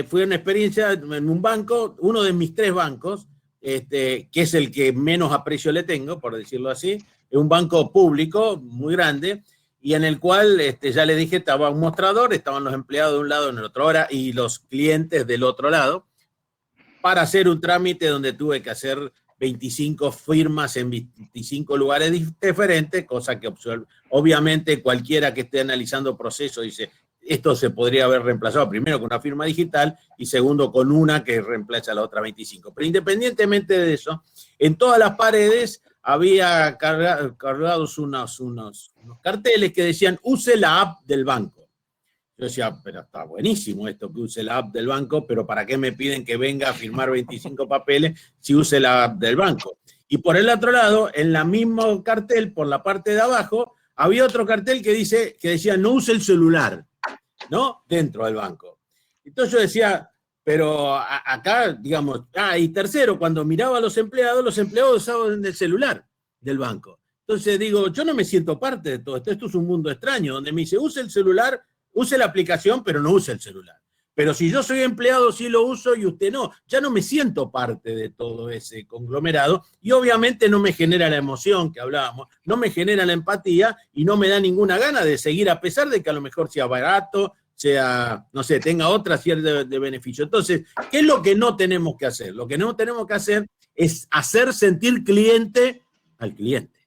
fui a una experiencia en un banco, uno de mis 3 bancos, que es el que menos aprecio le tengo, por decirlo así, es un banco público muy grande, y en el cual ya le dije, estaba un mostrador, estaban los empleados de un lado en el otro hora y los clientes del otro lado, para hacer un trámite donde tuve que hacer 25 firmas en 25 lugares diferentes, cosa que obviamente cualquiera que esté analizando procesos dice, esto se podría haber reemplazado primero con una firma digital y segundo con una que reemplaza a la otra 25. Pero independientemente de eso, en todas las paredes había cargados unos carteles que decían, use la app del banco. Yo decía, pero está buenísimo esto que use la app del banco, pero ¿para qué me piden que venga a firmar 25 papeles si use la app del banco? Y por el otro lado, en la misma cartel, por la parte de abajo, había otro cartel que decía, no use el celular, ¿no? Dentro del banco. Entonces yo decía, pero acá, digamos, y tercero, cuando miraba a los empleados usaban el celular del banco. Entonces digo, yo no me siento parte de todo esto, esto es un mundo extraño, donde me dice, use el celular, use la aplicación, pero no use el celular. Pero si yo soy empleado, sí lo uso y usted no. Ya no me siento parte de todo ese conglomerado y obviamente no me genera la emoción que hablábamos, no me genera la empatía y no me da ninguna gana de seguir a pesar de que a lo mejor sea barato, sea, no sé, tenga otra cierta de beneficio. Entonces, ¿qué es lo que no tenemos que hacer? Lo que no tenemos que hacer es hacer sentir cliente al cliente.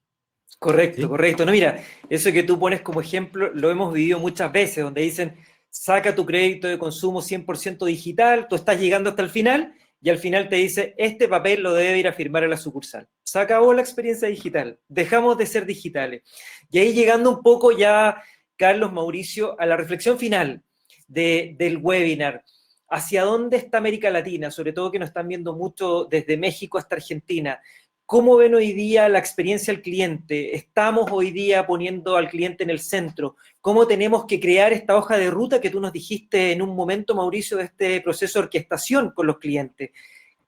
Correcto, ¿Sí? correcto. No, mira, eso que tú pones como ejemplo lo hemos vivido muchas veces, donde dicen, saca tu crédito de consumo 100% digital, tú estás llegando hasta el final y al final te dice, este papel lo debe ir a firmar a la sucursal. Se acabó la experiencia digital, dejamos de ser digitales. Y ahí llegando un poco ya, Carlos, Mauricio, a la reflexión final del webinar. ¿Hacia dónde está América Latina? Sobre todo que nos están viendo mucho desde México hasta Argentina. ¿Cómo ven hoy día la experiencia al cliente? ¿Estamos hoy día poniendo al cliente en el centro? ¿Cómo tenemos que crear esta hoja de ruta que tú nos dijiste en un momento, Mauricio, de este proceso de orquestación con los clientes?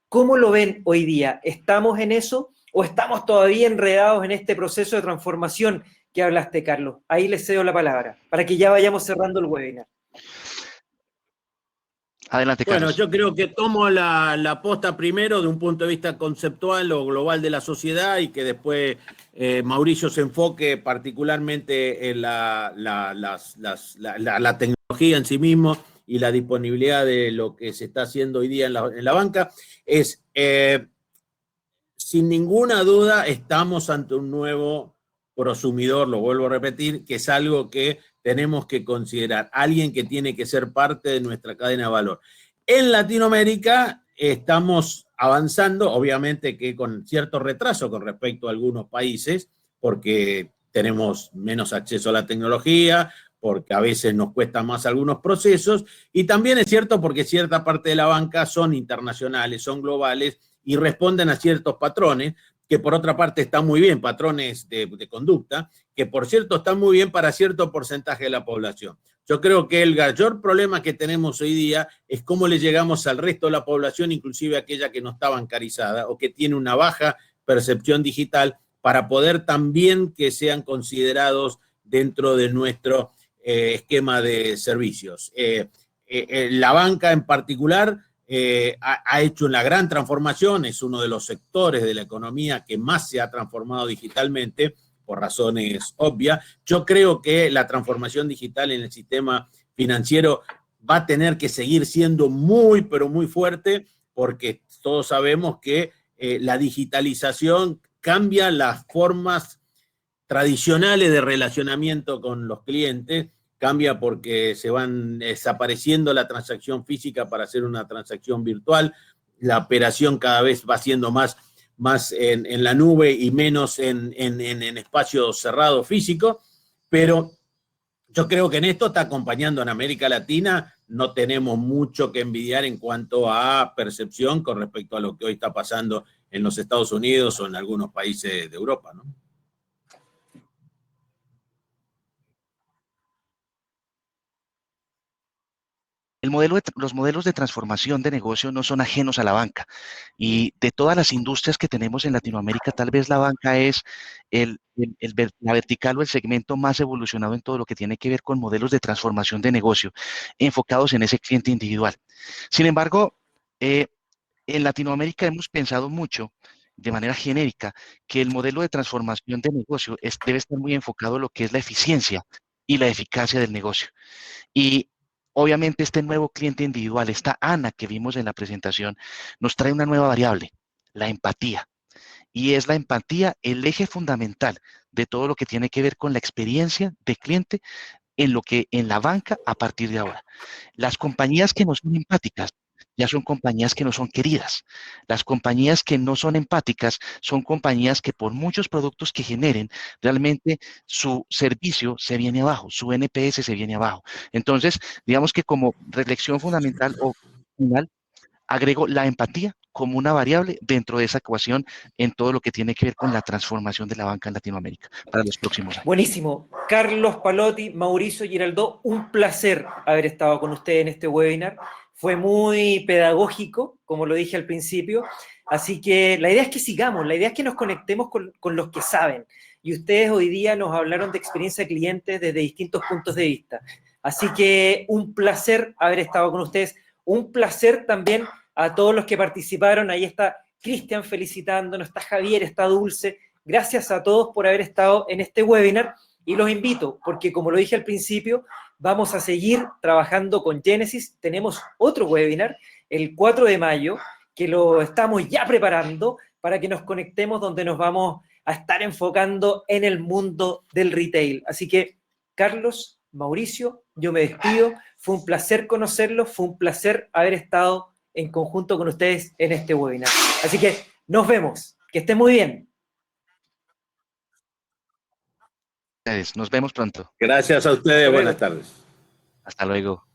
¿Cómo lo ven hoy día? ¿Estamos en eso o estamos todavía enredados en este proceso de transformación que hablaste, Carlos? Ahí les cedo la palabra, para que ya vayamos cerrando el webinar. Adelante, Bueno, Carlos. yo creo que tomo la posta primero de un punto de vista conceptual o global de la sociedad y que después Mauricio se enfoque particularmente en la tecnología en sí mismo y la disponibilidad de lo que se está haciendo hoy día en la banca. Sin ninguna duda estamos ante un nuevo prosumidor, lo vuelvo a repetir, que es algo que tenemos que considerar, alguien que tiene que ser parte de nuestra cadena de valor. En Latinoamérica estamos avanzando, obviamente que con cierto retraso con respecto a algunos países, porque tenemos menos acceso a la tecnología, porque a veces nos cuesta más algunos procesos, y también es cierto porque cierta parte de la banca son internacionales, son globales, y responden a ciertos patrones, que por otra parte están muy bien, patrones de conducta, que por cierto están muy bien para cierto porcentaje de la población. Yo creo que el mayor problema que tenemos hoy día es cómo le llegamos al resto de la población, inclusive aquella que no está bancarizada o que tiene una baja percepción digital, para poder también que sean considerados dentro de nuestro esquema de servicios. La banca en particular ha hecho una gran transformación, es uno de los sectores de la economía que más se ha transformado digitalmente, por razones obvias. Yo creo que la transformación digital en el sistema financiero va a tener que seguir siendo muy, pero muy fuerte, porque todos sabemos que la digitalización cambia las formas tradicionales de relacionamiento con los clientes, cambia porque se van desapareciendo la transacción física para hacer una transacción virtual, la operación cada vez va siendo más en la nube y menos en espacios cerrados físicos, pero yo creo que en esto está acompañando en América Latina, no tenemos mucho que envidiar en cuanto a percepción con respecto a lo que hoy está pasando en los Estados Unidos o en algunos países de Europa, ¿no? Los modelos de transformación de negocio no son ajenos a la banca. Y de todas las industrias que tenemos en Latinoamérica, tal vez la banca es la vertical o el segmento más evolucionado en todo lo que tiene que ver con modelos de transformación de negocio, enfocados en ese cliente individual. Sin embargo, en Latinoamérica hemos pensado mucho, de manera genérica, que el modelo de transformación de negocio debe estar muy enfocado en lo que es la eficiencia y la eficacia del negocio. Y obviamente este nuevo cliente individual, esta Ana que vimos en la presentación, nos trae una nueva variable, la empatía. Y es la empatía el eje fundamental de todo lo que tiene que ver con la experiencia de cliente en la banca a partir de ahora. Las compañías que no son empáticas ya son compañías que no son queridas. Las compañías que no son empáticas son compañías que por muchos productos que generen, realmente su servicio se viene abajo, su NPS se viene abajo. Entonces, digamos que como reflexión fundamental o final, agrego la empatía como una variable dentro de esa ecuación en todo lo que tiene que ver con la transformación de la banca en Latinoamérica para los próximos años. Buenísimo. Carlos Palotti, Mauricio Giraldó, un placer haber estado con ustedes en este webinar. Fue muy pedagógico, como lo dije al principio. Así que la idea es que sigamos, la idea es que nos conectemos con los que saben. Y ustedes hoy día nos hablaron de experiencia de clientes desde distintos puntos de vista. Así que un placer haber estado con ustedes. Un placer también a todos los que participaron. Ahí está Cristian felicitándonos, está Javier, está Dulce. Gracias a todos por haber estado en este webinar y los invito, porque como lo dije al principio, vamos a seguir trabajando con Genesis. Tenemos otro webinar el 4 de mayo que lo estamos ya preparando para que nos conectemos, donde nos vamos a estar enfocando en el mundo del retail. Así que, Carlos, Mauricio, yo me despido. Fue un placer conocerlos, fue un placer haber estado en conjunto con ustedes en este webinar. Así que nos vemos. Que estén muy bien. Nos vemos pronto. Gracias a ustedes, Hasta buenas luego. tardes. Hasta luego.